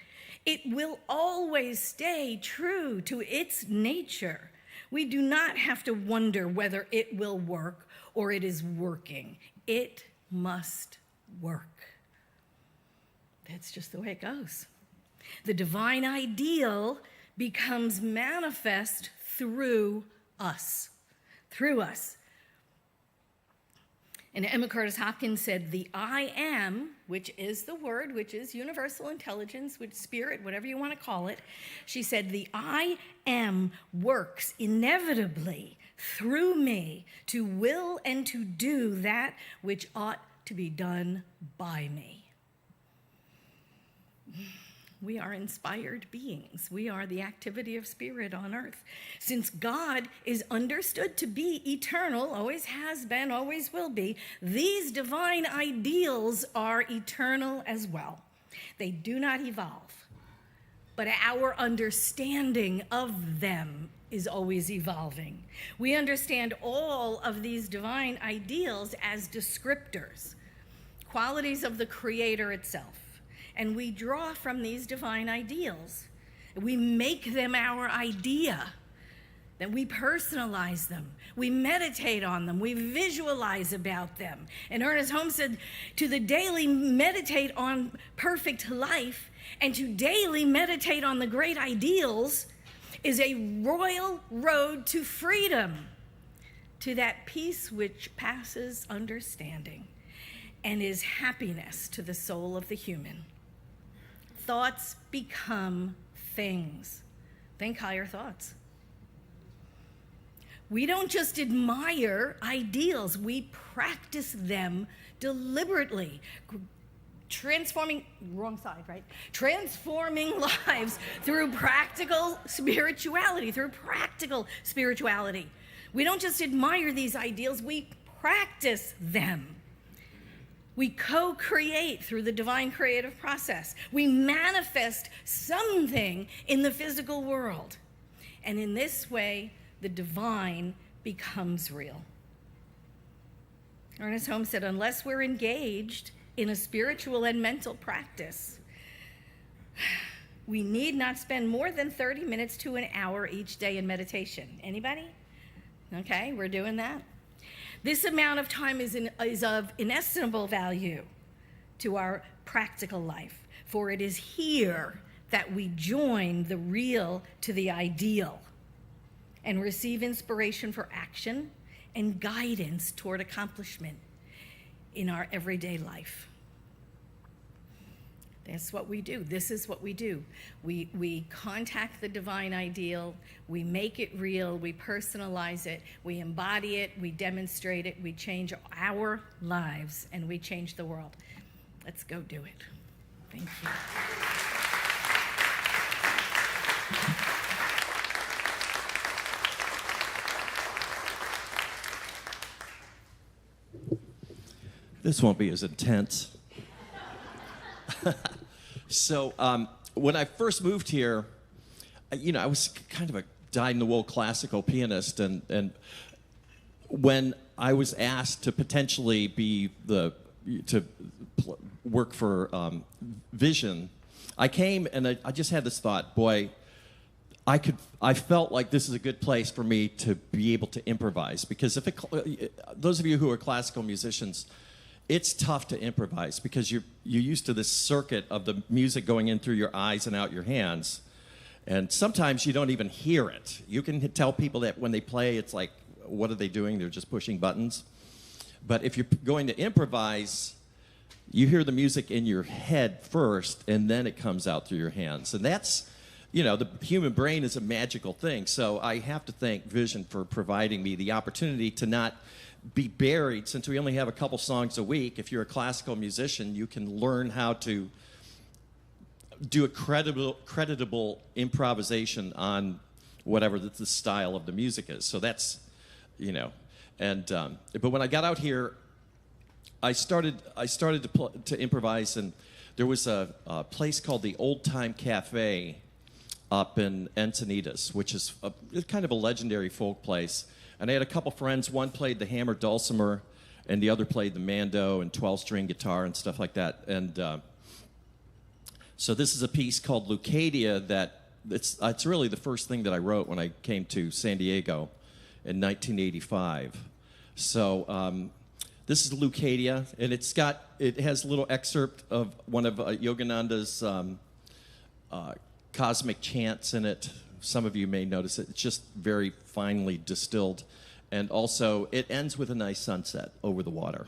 It will always stay true to its nature. We do not have to wonder whether it will work or it is working. It must work. That's just the way it goes. The divine ideal becomes manifest through us. Through us. And Emma Curtis Hopkins said, the I am, which is the word, which is universal intelligence, which spirit, whatever you want to call it. She said, the I am works inevitably through me to will and to do that which ought to be done by me. We are inspired beings. We are the activity of spirit on earth. Since God is understood to be eternal, always has been, always will be, these divine ideals are eternal as well. They do not evolve, but our understanding of them is always evolving. We understand all of these divine ideals as descriptors, qualities of the Creator itself. And we draw from these divine ideals. We make them our idea. Then we personalize them. We meditate on them. We visualize about them. And Ernest Holmes said, to the daily meditate on perfect life and to daily meditate on the great ideals is a royal road to freedom, to that peace which passes understanding. and is happiness to the soul of the human. Thoughts become things. Think higher thoughts. We don't just admire ideals, we practice them deliberately. Transforming lives through practical spirituality. We don't just admire these ideals, we practice them. We co-create through the divine creative process. We manifest something in the physical world. And in this way, the divine becomes real. Ernest Holmes said, unless we're engaged in a spiritual and mental practice, we need not spend more than 30 minutes to an hour each day in meditation. Anybody? Okay, we're doing that. This amount of time is of inestimable value to our practical life, for it is here that we join the real to the ideal and receive inspiration for action and guidance toward accomplishment in our everyday life. That's what we do. This is what we do. We contact the divine ideal, we make it real, we personalize it, we embody it, we demonstrate it, we change our lives, and we change the world. Let's go do it. Thank you. This won't be as intense. So when I first moved here, I was kind of a dyed-in-the-wool classical pianist, and when I was asked to potentially work for Vision, I came and I just had this thought, boy, I felt like this is a good place for me to be able to improvise, because those of you who are classical musicians, it's tough to improvise because you're used to this circuit of the music going in through your eyes and out your hands. And sometimes you don't even hear it. You can tell people that when they play, it's like, what are they doing? They're just pushing buttons. But if you're going to improvise, you hear the music in your head first, and then it comes out through your hands. And that's, the human brain is a magical thing. So I have to thank Vision for providing me the opportunity to not be buried, since we only have a couple songs a week. If you're a classical musician, you can learn how to do a creditable improvisation on whatever the style of the music is. So that's, but when I got out here, I started to improvise, and there was a place called the Old Time Cafe up in Encinitas, which is kind of a legendary folk place. And I had a couple friends. One played the hammered dulcimer, and the other played the mando and 12-string guitar and stuff like that. And so this is a piece called Lucadia that it's really the first thing that I wrote when I came to San Diego in 1985. So this is Lucadia, and it has a little excerpt of one of Yogananda's cosmic chants in it. Some of you may notice it. It's just very finely distilled. And also, it ends with a nice sunset over the water.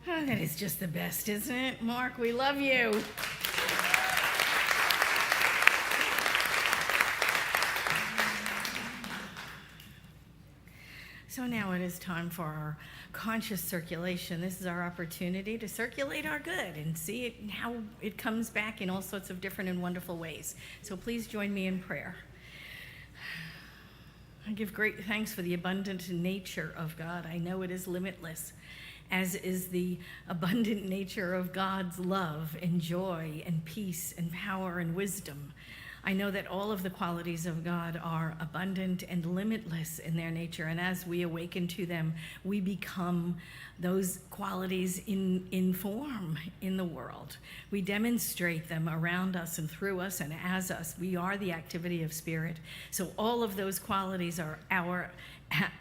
Oh, that is just the best, isn't it? Mark, we love you. So now it is time for our conscious circulation. This is our opportunity to circulate our good and see it, how it comes back in all sorts of different and wonderful ways. So please join me in prayer. I give great thanks for the abundant nature of God. I know it is limitless, as is the abundant nature of God's love and joy and peace and power and wisdom. I know that all of the qualities of God are abundant and limitless in their nature, and as we awaken to them, we become those qualities in form in the world. We demonstrate them around us and through us and as us. We are the activity of spirit. So all of those qualities are our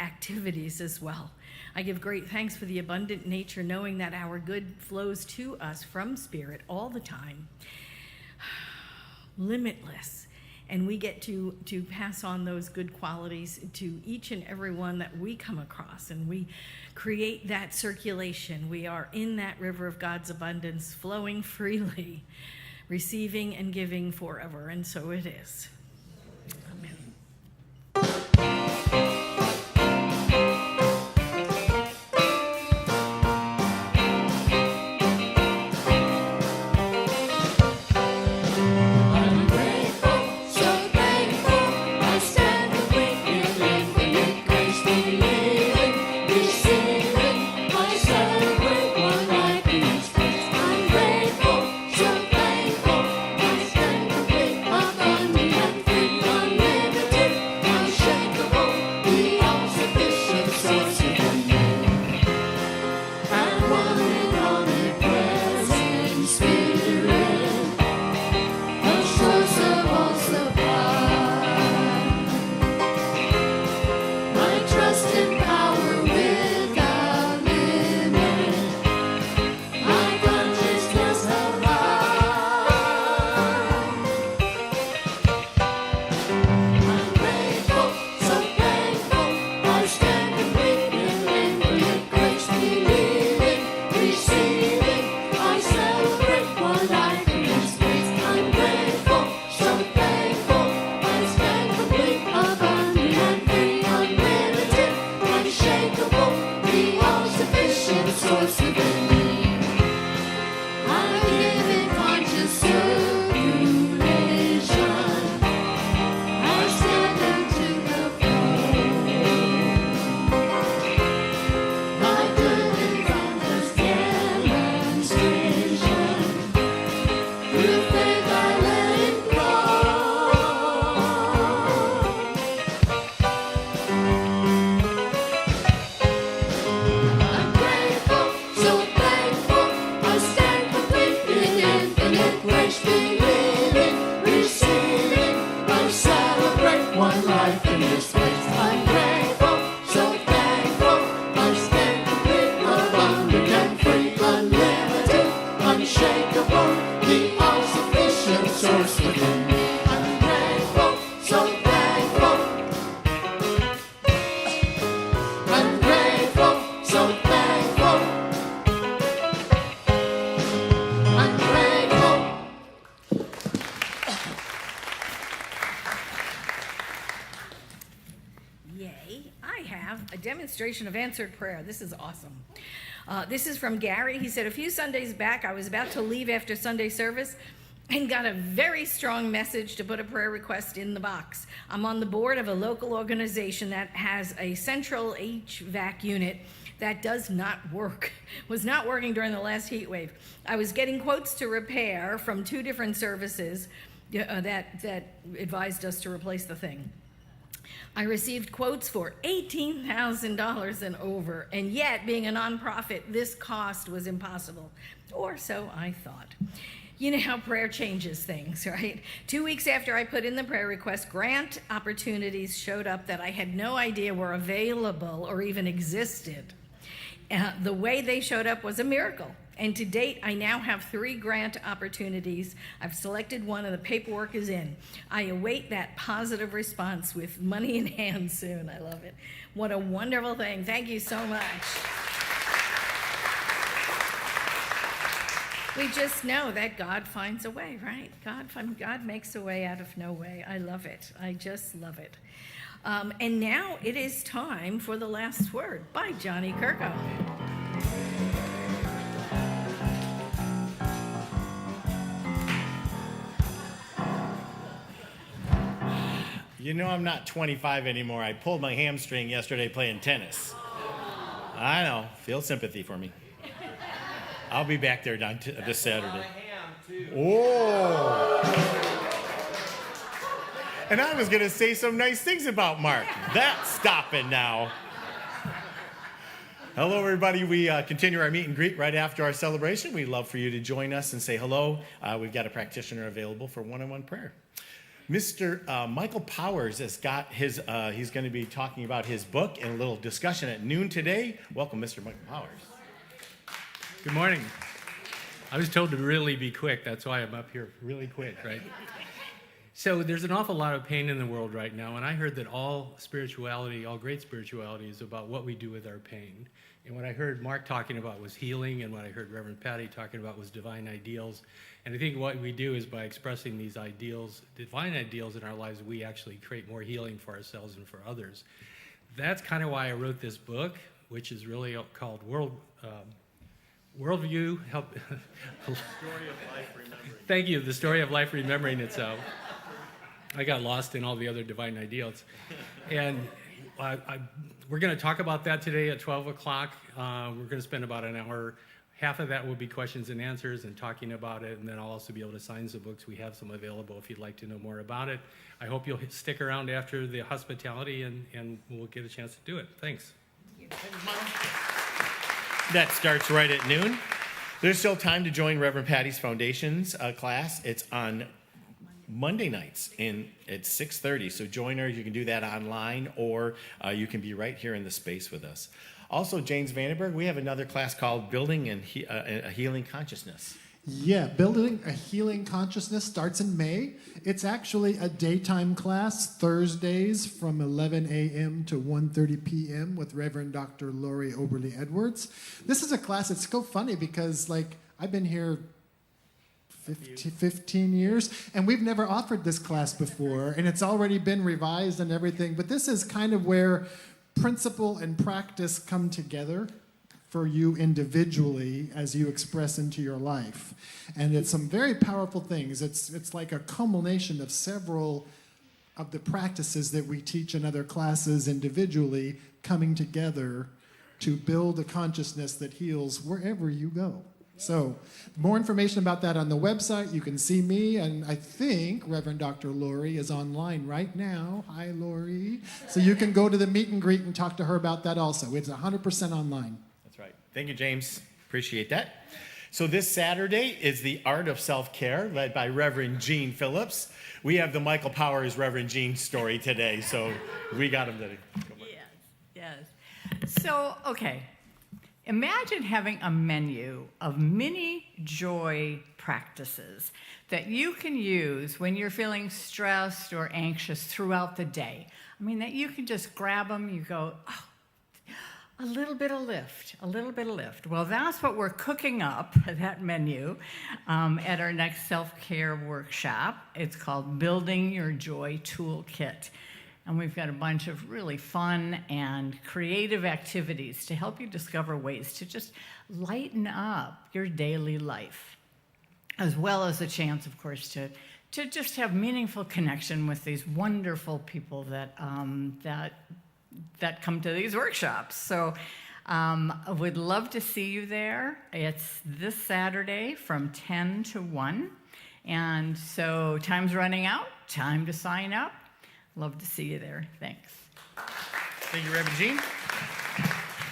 activities as well. I give great thanks for the abundant nature, knowing that our good flows to us from spirit all the time. Limitless, and we get to pass on those good qualities to each and every one that we come across, and we create that circulation. We are in that river of God's abundance, flowing freely, receiving and giving forever, and so it is. I'm grateful, so thankful. I stand completely in infinite grace, believing, receiving. I celebrate one life in His grace. I'm grateful, so thankful. I stand complete, abundant and free, unlimited, unshakable, the all-sufficient source within me. And one in omnipresent Spirit. The source of all supply. I trust in power without limit. My consciousness alive. I'm grateful, so thankful. I stand complete in infinite grace, believing, receiving. I celebrate one life in His grace. I'm grateful, so thankful. I stand complete, abundant and free, unlimited, unshakable, the all-sufficient source within me. I give it conscious circulation. I stand into the flow. My good and conscious demonstration. Through faith I let it grow. I'm grateful, so thankful. I stand complete in infinite grace, believing, receiving. I celebrate one life in His grace. I'm grateful, so thankful. I stand complete, abundant and free, unlimited, unshakable, the all-sufficient source within me. I'm grateful, so thankful. I'm grateful, so thankful. I'm grateful. Yay. I have a demonstration of answered prayer. This is awesome. This is from Gary. He said, a few Sundays back, I was about to leave after Sunday service and got a very strong message to put a prayer request in the box. I'm on the board of a local organization that has a central HVAC unit that does not work, was not working during the last heat wave. I was getting quotes to repair from 2 different services that advised us to replace the thing. I received quotes for $18,000 and over, and yet, being a nonprofit, this cost was impossible, or so I thought. You know how prayer changes things, right? 2 weeks after I put in the prayer request, grant opportunities showed up that I had no idea were available or even existed. The way they showed up was a miracle. And to date, I now have 3 grant opportunities. I've selected one and the paperwork is in. I await that positive response with money in hand soon. I love it. What a wonderful thing. Thank you so much. We just know that God finds a way, right? God makes a way out of no way. I love it. I just love it. And now it is time for the last word by Johnny Kirko. You know I'm not 25 anymore. I pulled my hamstring yesterday playing tennis. I know. Feel sympathy for me. I'll be back there this Saturday. Oh. And I was going to say some nice things about Mark. That's stopping now. Hello, everybody. We continue our meet and greet right after our celebration. We'd love for you to join us and say hello. We've got a practitioner available for one-on-one prayer. Mr. Michael Powers has got his, he's going to be talking about his book and a little discussion at noon today. Welcome, Mr. Michael Powers. Good morning. I was told to really be quick. That's why I'm up here really quick, right? So there's an awful lot of pain in the world right now, and I heard that all spirituality, all great spirituality, is about what we do with our pain. And what I heard Mark talking about was healing, and what I heard Reverend Patti talking about was divine ideals. And I think what we do is by expressing these ideals, divine ideals in our lives, we actually create more healing for ourselves and for others. That's kind of why I wrote this book, which is really called Worldview. Help. Story of life remembering. Thank you. The story of life remembering itself. I got lost in all the other divine ideals, and we're going to talk about that today at 12 o'clock. We're going to spend about an hour. Half of that will be questions and answers and talking about it, and then I'll also be able to sign some books. We have some available if you'd like to know more about it. I hope you'll stick around after the hospitality, and we'll get a chance to do it. Thanks. That starts right at noon. There's still time to join Reverend Patti's Foundations class. It's on Monday nights at 6:30. So join her. You can do that online, or you can be right here in the space with us. Also, James Vandenberg, we have another class called Building a Healing Consciousness. Yeah, Building a Healing Consciousness starts in May. It's actually a daytime class, Thursdays from 11 a.m. to 1:30 p.m. with Reverend Dr. Lori Oberly Edwards. This is a class, it's so funny because, I've been here 15 years, and we've never offered this class before, and it's already been revised and everything, but this is kind of where principle and practice come together for you individually as you express into your life. And it's some very powerful things. It's like a culmination of several of the practices that we teach in other classes individually coming together to build a consciousness that heals wherever you go. So more information about that on the website. You can see me, and I think Reverend Dr. Lori is online right now. Hi, Lori. So you can go to the meet and greet and talk to her about that also. It's 100% online. That's right. Thank you, James. Appreciate that. So this Saturday is the Art of Self-Care, led by Reverend Gene Phillips. We have the Michael Powers Reverend Gene story today, so we got him today. Yes. So, okay. Imagine having a menu of mini joy practices that you can use when you're feeling stressed or anxious throughout the day. I mean, that you can just grab them, you go, oh, a little bit of lift, a little bit of lift. Well, that's what we're cooking up, that menu, at our next self-care workshop. It's called Building Your Joy Toolkit. And we've got a bunch of really fun and creative activities to help you discover ways to just lighten up your daily life, as well as a chance, of course, to just have meaningful connection with these wonderful people that come to these workshops. So I would love to see you there. It's this Saturday from 10 to 1. And so time's running out, time to sign up. Love to see you there. Thanks. Thank you, Reverend Gene.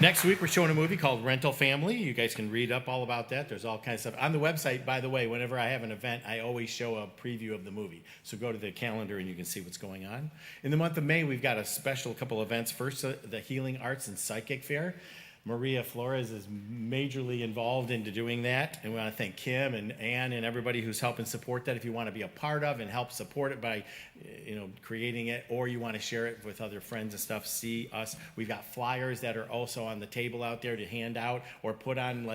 Next week, we're showing a movie called Rental Family. You guys can read up all about that. There's all kinds of stuff. On the website, by the way, whenever I have an event, I always show a preview of the movie. So go to the calendar and you can see what's going on. In the month of May, we've got a special couple events. First, the Healing Arts and Psychic Fair. Maria Flores is majorly involved into doing that, and we want to thank Kim and Ann and everybody who's helping support that. If you want to be a part of and help support it by, creating it, or you want to share it with other friends and stuff, see us. We've got flyers that are also on the table out there to hand out or put on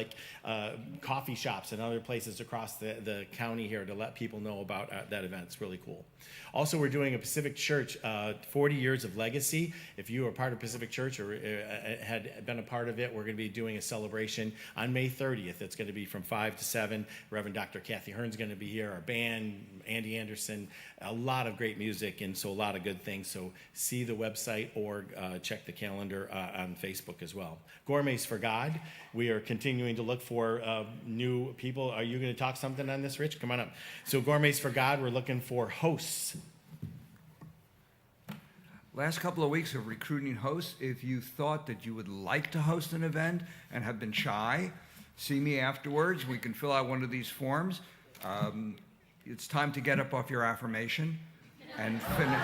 coffee shops and other places across the county here to let people know about that event. It's really cool. Also, we're doing a Pacific Church 40 years of legacy. If you are part of Pacific Church or had been a part of it, we're going to be doing a celebration on May 30th. It's going to be from 5 to 7. Reverend Dr. Kathy Hearn's going to be here. Our band, Andy Anderson, a lot of great music, and so a lot of good things. So see the website or check the calendar on Facebook as well. Gourmets for God. We are continuing to look for new people. Are you going to talk something on this, Rich? Come on up. So Gourmets for God, we're looking for hosts. Last couple of weeks of recruiting hosts. If you thought that you would like to host an event and have been shy, see me afterwards. We can fill out one of these forms. It's time to get up off your affirmation and finish.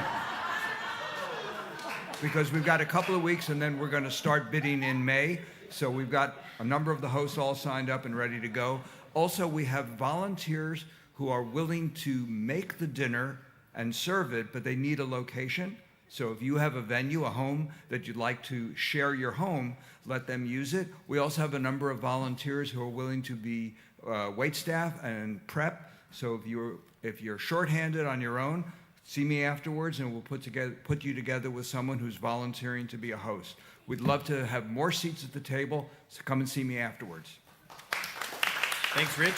Because we've got a couple of weeks and then we're going to start bidding in May. So we've got a number of the hosts all signed up and ready to go. Also, we have volunteers who are willing to make the dinner and serve it, but they need a location. So if you have a venue, a home that you'd like to share your home, let them use it. We also have a number of volunteers who are willing to be wait staff and prep. So if you're shorthanded on your own, see me afterwards, and we'll put you together with someone who's volunteering to be a host. We'd love to have more seats at the table, so come and see me afterwards. Thanks, Rich.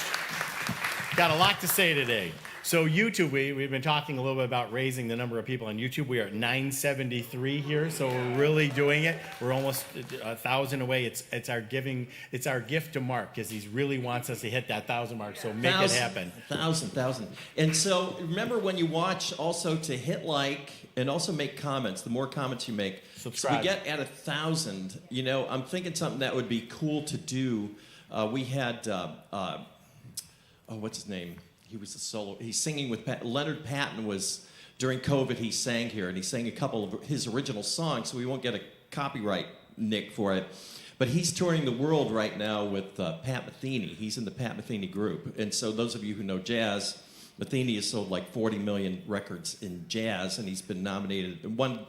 Got a lot to say today. So YouTube, we've been talking a little bit about raising the number of people on YouTube. We are at 973 here, so we're really doing it. We're almost 1,000 away. It's our giving. It's our gift to Mark, because he really wants us to hit that 1,000 mark. So make it happen. 1,000. And so remember, when you watch, also to hit like and also make comments. The more comments you make, subscribe. So we get at 1,000. You know, I'm thinking something that would be cool to do. We had what's his name? He was a solo. He's singing with Leonard Patton. Was during COVID. He sang here, and he sang a couple of his original songs. So we won't get a copyright nick for it. But he's touring the world right now with Pat Metheny. He's in the Pat Metheny group. And so those of you who know jazz, Metheny has sold like 40 million records in jazz, and he's been nominated and won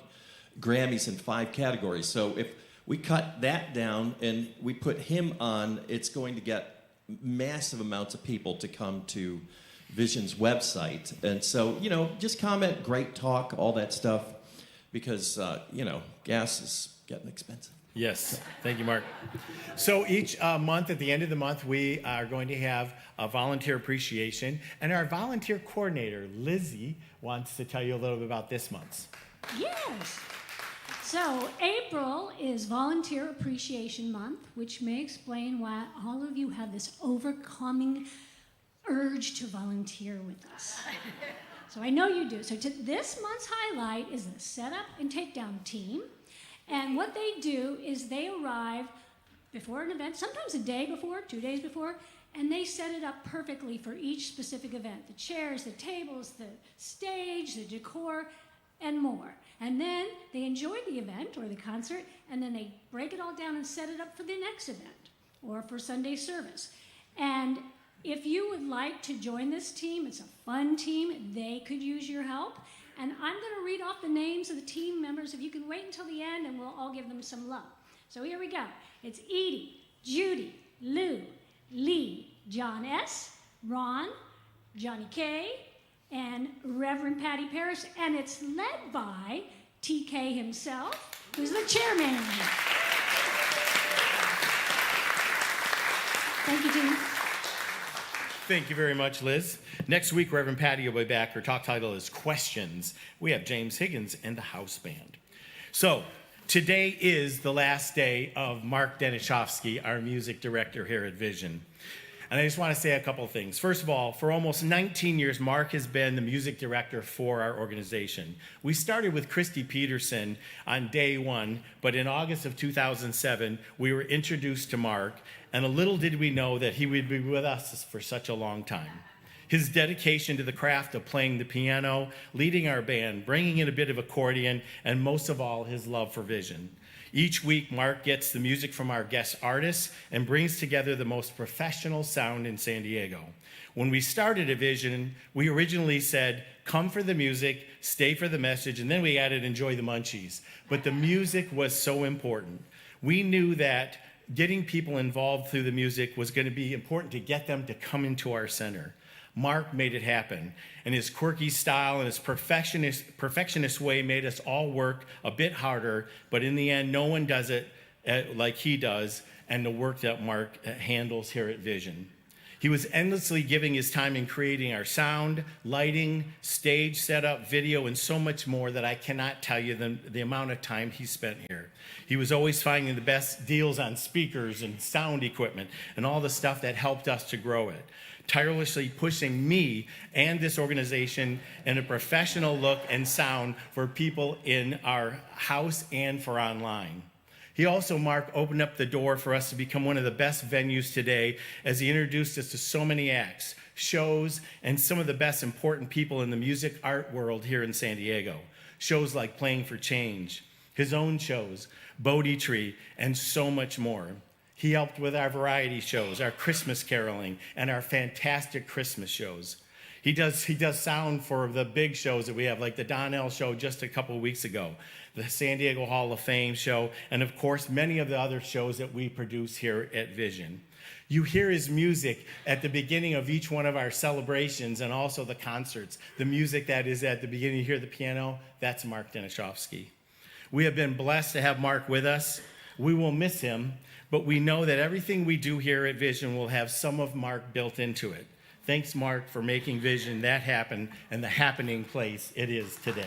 Grammys in 5 categories. So if we cut that down and we put him on, it's going to get massive amounts of people to come to Vision's website. And so, you know, just comment, great talk, all that stuff, because, you know, gas is getting expensive. Yes, thank you, Mark. So each month, at the end of the month, we are going to have a volunteer appreciation, and our volunteer coordinator, Lizzie, wants to tell you a little bit about this month's. Yes. So April is Volunteer Appreciation Month, which may explain why all of you have this overcoming urge to volunteer with us. So I know you do. So this month's highlight is the setup and takedown team. And what they do is they arrive before an event, sometimes a day before, 2 days before, and they set it up perfectly for each specific event. The chairs, the tables, the stage, the decor, and more. And then they enjoy the event or the concert, and then they break it all down and set it up for the next event or for Sunday service. And if you would like to join this team, it's a fun team, they could use your help. And I'm going to read off the names of the team members. If you can wait until the end, and we'll all give them some love. So here we go. It's Edie, Judy, Lou, Lee, John S., Ron, Johnny K., and Reverend Patti Parrish. And it's led by TK himself, who's the chairman. Thank you, team. Thank you very much, Liz. Next week, Reverend Patti will be back. Her talk title is Questions. We have James Higgins and the house band. So today is the last day of Mark Danisovszky, our music director here at Vision. And I just want to say a couple of things. First of all, for almost 19 years, Mark has been the music director for our organization. We started with Christy Peterson on day one, but in August of 2007, we were introduced to Mark, and a little did we know that he would be with us for such a long time. His dedication to the craft of playing the piano, leading our band, bringing in a bit of accordion, and most of all, his love for Vision. Each week, Mark gets the music from our guest artists and brings together the most professional sound in San Diego. When we started at Vision, we originally said, come for the music, stay for the message, and then we added, enjoy the munchies. But the music was so important. We knew that getting people involved through the music was going to be important to get them to come into our center. Mark made it happen, and his quirky style and his perfectionist way made us all work a bit harder, but in the end, no one does it like he does, and the work that Mark handles here at Vision. He was endlessly giving his time in creating our sound, lighting, stage setup, video, and so much more that I cannot tell you the amount of time he spent here. He was always finding the best deals on speakers and sound equipment and all the stuff that helped us to grow it, tirelessly pushing me and this organization in a professional look and sound for people in our house and for online. He also, Mark, opened up the door for us to become one of the best venues today as he introduced us to so many acts, shows, and some of the best important people in the music art world here in San Diego. Shows like Playing for Change, his own shows, Bodhi Tree, and so much more. He helped with our variety shows, our Christmas caroling, and our fantastic Christmas shows. He does sound for the big shows that we have, like the Donnell show just a couple of weeks ago, the San Diego Hall of Fame show, and of course, many of the other shows that we produce here at Vision. You hear his music at the beginning of each one of our celebrations and also the concerts. The music that is at the beginning, you hear the piano, that's Mark Danisovszky. We have been blessed to have Mark with us. We will miss him, but we know that everything we do here at Vision will have some of Mark built into it. Thanks, Mark, for making Vision that happen and the happening place it is today.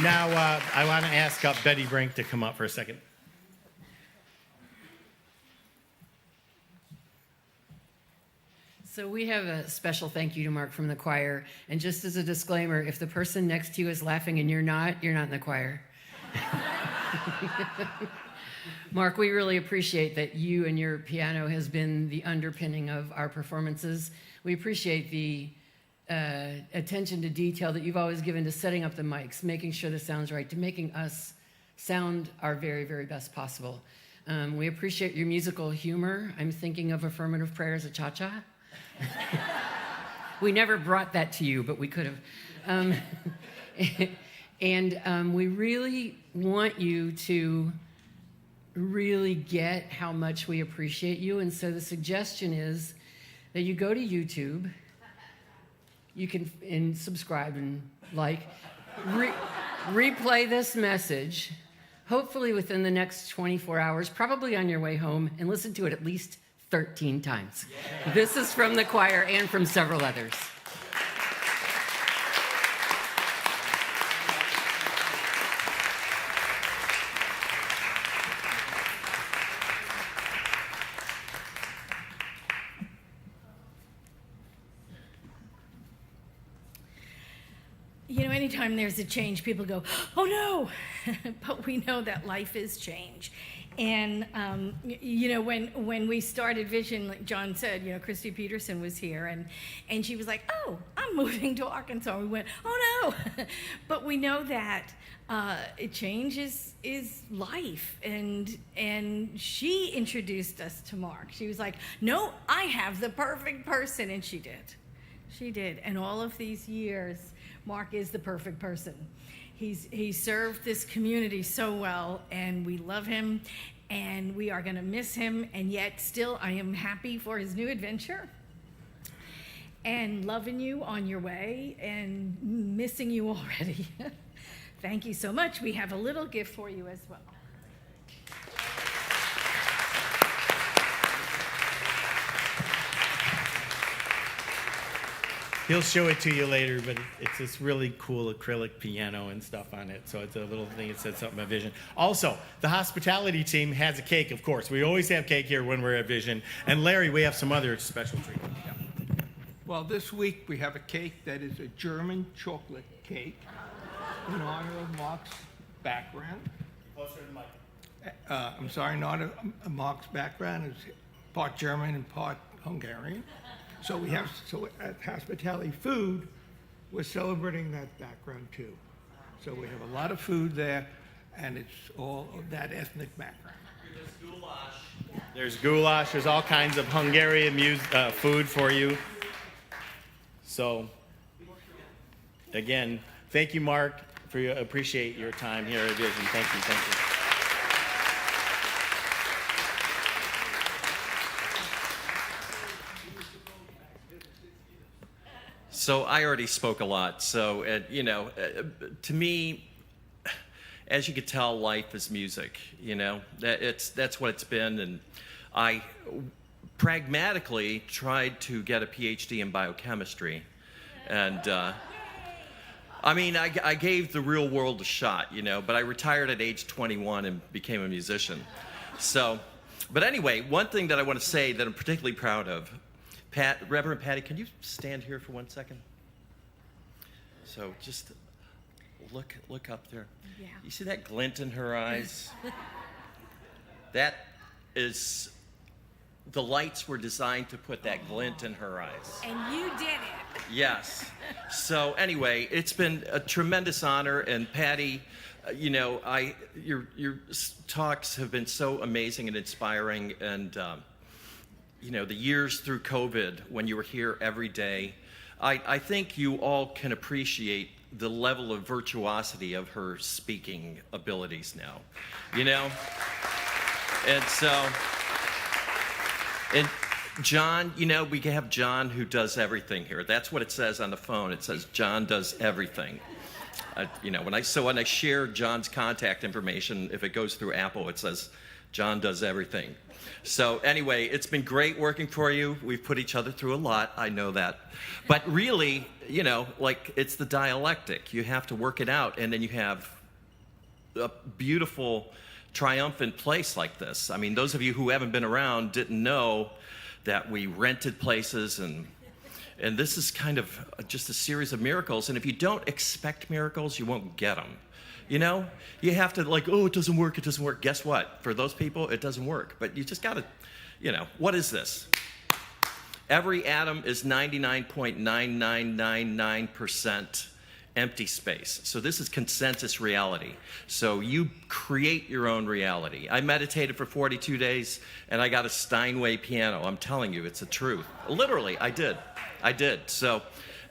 Now, I want to ask Betty Brink to come up for a second. So we have a special thank you to Mark from the choir. And just as a disclaimer, if the person next to you is laughing and you're not in the choir. Mark, we really appreciate that you and your piano has been the underpinning of our performances. We appreciate the attention to detail that you've always given to setting up the mics, making sure the sound's right, to making us sound our very, very best possible. We appreciate your musical humor. I'm thinking of Affirmative Prayer as a cha-cha. We never brought that to you, but we could have. And we really want you to really get how much we appreciate you. And so the suggestion is that you go to YouTube. You can and subscribe and like, replay this message, hopefully within the next 24 hours, probably on your way home, and listen to it at least 13 times. Yeah. This is from the choir and from several others. You know, anytime there's a change, people go, oh no, but we know that life is change. And, you know, when we started Vision, like John said, you know, Christy Peterson was here, and she was like, oh, I'm moving to Arkansas. We went, oh no. But we know that change is life. And she introduced us to Mark. She was like, no, I have the perfect person. And she did. She did. And all of these years, Mark is the perfect person. He served this community so well, and we love him, and we are going to miss him, and yet still I am happy for his new adventure and loving you on your way and missing you already. Thank you so much. We have a little gift for you as well. He'll show it to you later, but it's this really cool acrylic piano and stuff on it. So it's a little thing that says something about Vision. Also, the hospitality team has a cake, of course. We always have cake here when we're at Vision. And Larry, we have some other special treatment. Yeah. Well, this week we have a cake that is a German chocolate cake in honor of Mark's background. Closer to the mic. I'm sorry, not Mark's background is part German and part Hungarian. So at Hospitality Food, we're celebrating that background too. So we have a lot of food there, and it's all of that ethnic background. There's goulash. There's goulash. There's all kinds of Hungarian food for you. So, again, thank you, Mark, appreciate your time here at Vision. Thank you. Thank you. So I already spoke a lot. So, to me, as you could tell, life is music. You know, that's what it's been. And I pragmatically tried to get a PhD in biochemistry. And, I gave the real world a shot, but I retired at age 21 and became a musician. So, but anyway, one thing that I want to say that I'm particularly proud of, Reverend Patti, can you stand here for 1 second? So just look up there. Yeah. You see that glint in her eyes? That is the lights were designed to put that glint in her eyes. And you did it. Yes. So anyway, it's been a tremendous honor, and Patti, your talks have been so amazing and inspiring, and the years through COVID when you were here every day, I think you all can appreciate the level of virtuosity of her speaking abilities now, and so. And John, we have John who does everything here. That's what it says on the phone. It says John does everything. When I share John's contact information, if it goes through Apple, it says John does everything. So anyway, it's been great working for you. We've put each other through a lot. I know that. But really, it's the dialectic. You have to work it out, and then you have a beautiful, triumphant place like this. I mean, those of you who haven't been around didn't know that we rented places, and this is kind of just a series of miracles. And if you don't expect miracles, you won't get them. You have to it doesn't work, it doesn't work. Guess what? For those people, it doesn't work. But you just got to, what is this? Every atom is 99.9999% empty space. So this is consensus reality. So you create your own reality. I meditated for 42 days and I got a Steinway piano. I'm telling you, it's the truth. Literally, I did. So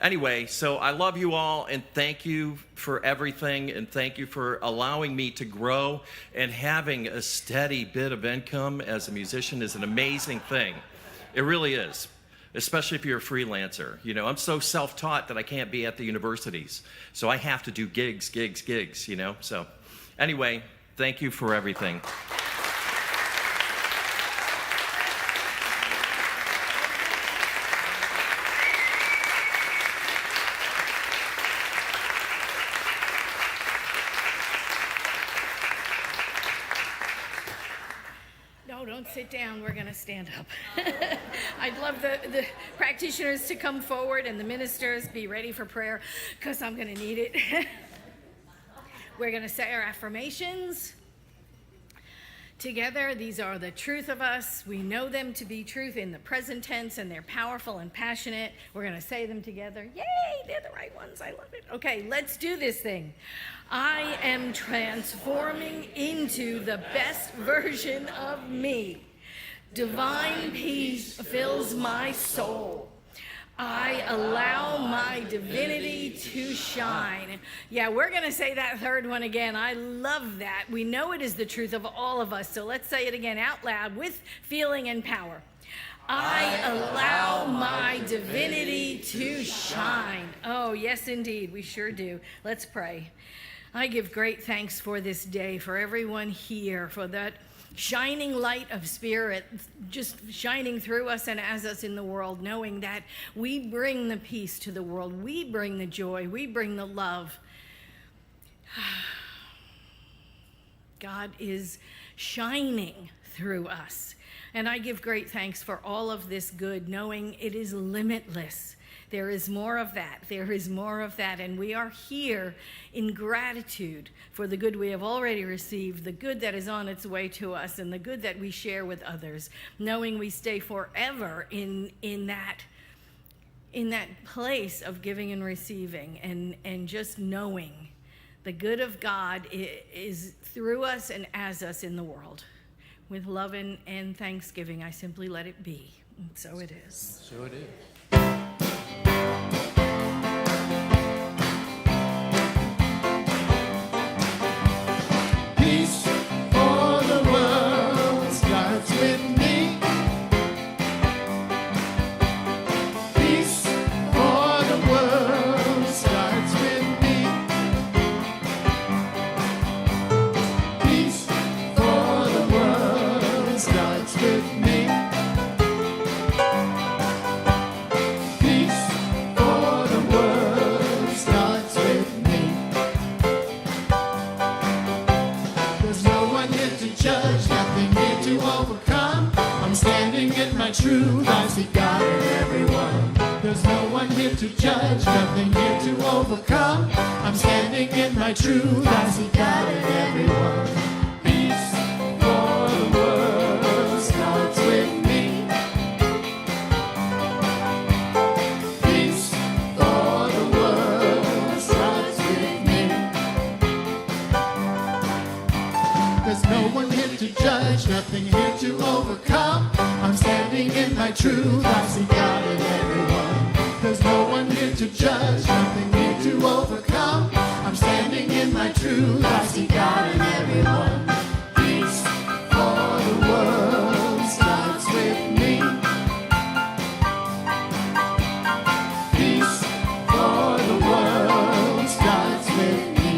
anyway, so I love you all, and thank you for everything, and thank you for allowing me to grow, and having a steady bit of income as a musician is an amazing thing. It really is. Especially if you're a freelancer. I'm so self-taught that I can't be at the universities. So I have to do gigs. So anyway, thank you for everything. Don't sit down, we're going to stand up. I'd love the practitioners to come forward and the ministers be ready for prayer, because I'm going to need it. We're going to say our affirmations together. These are the truth of us. We know them to be truth in the present tense, and they're powerful and passionate. We're going to say them together. Yay, they're the right ones. I love it. Okay, let's do this thing. I am transforming into the best version of me. Divine peace fills my soul. I allow my divinity to shine. Yeah, we're going to say that third one again. I love that. We know it is the truth of all of us. So let's say it again out loud with feeling and power. I allow my divinity to shine. Oh, yes, indeed. We sure do. Let's pray. I give great thanks for this day, for everyone here, for that shining light of spirit just shining through us and as us in the world, knowing that we bring the peace to the world, we bring the joy, we bring the love. God is shining through us. And I give great thanks for all of this good, knowing it is limitless. There is more of that. There is more of that. And we are here in gratitude for the good we have already received, the good that is on its way to us, and the good that we share with others, knowing we stay forever in that place of giving and receiving, and just knowing the good of God is through us and as us in the world. With love and thanksgiving, I simply let it be. And so it is. So it is. Peace for the world starts with me. Peace for the world starts with me. Peace for the world starts with me. Peace for the world starts with me. There's no one here to judge, nothing here to overcome. I'm standing in my truth, I see God in everyone. There's no one here to judge, nothing here to overcome. I'm standing in my truth, I see God in everyone. Peace for the world my truth. I see God in everyone. There's no one here to judge, nothing here to overcome. I'm standing in my truth. I see God in everyone. Peace for the world starts with me. Peace for the world starts with me.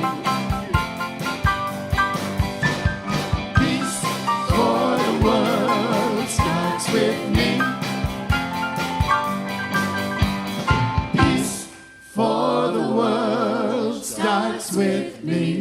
Peace for the world starts with me. Peace for the world starts with me.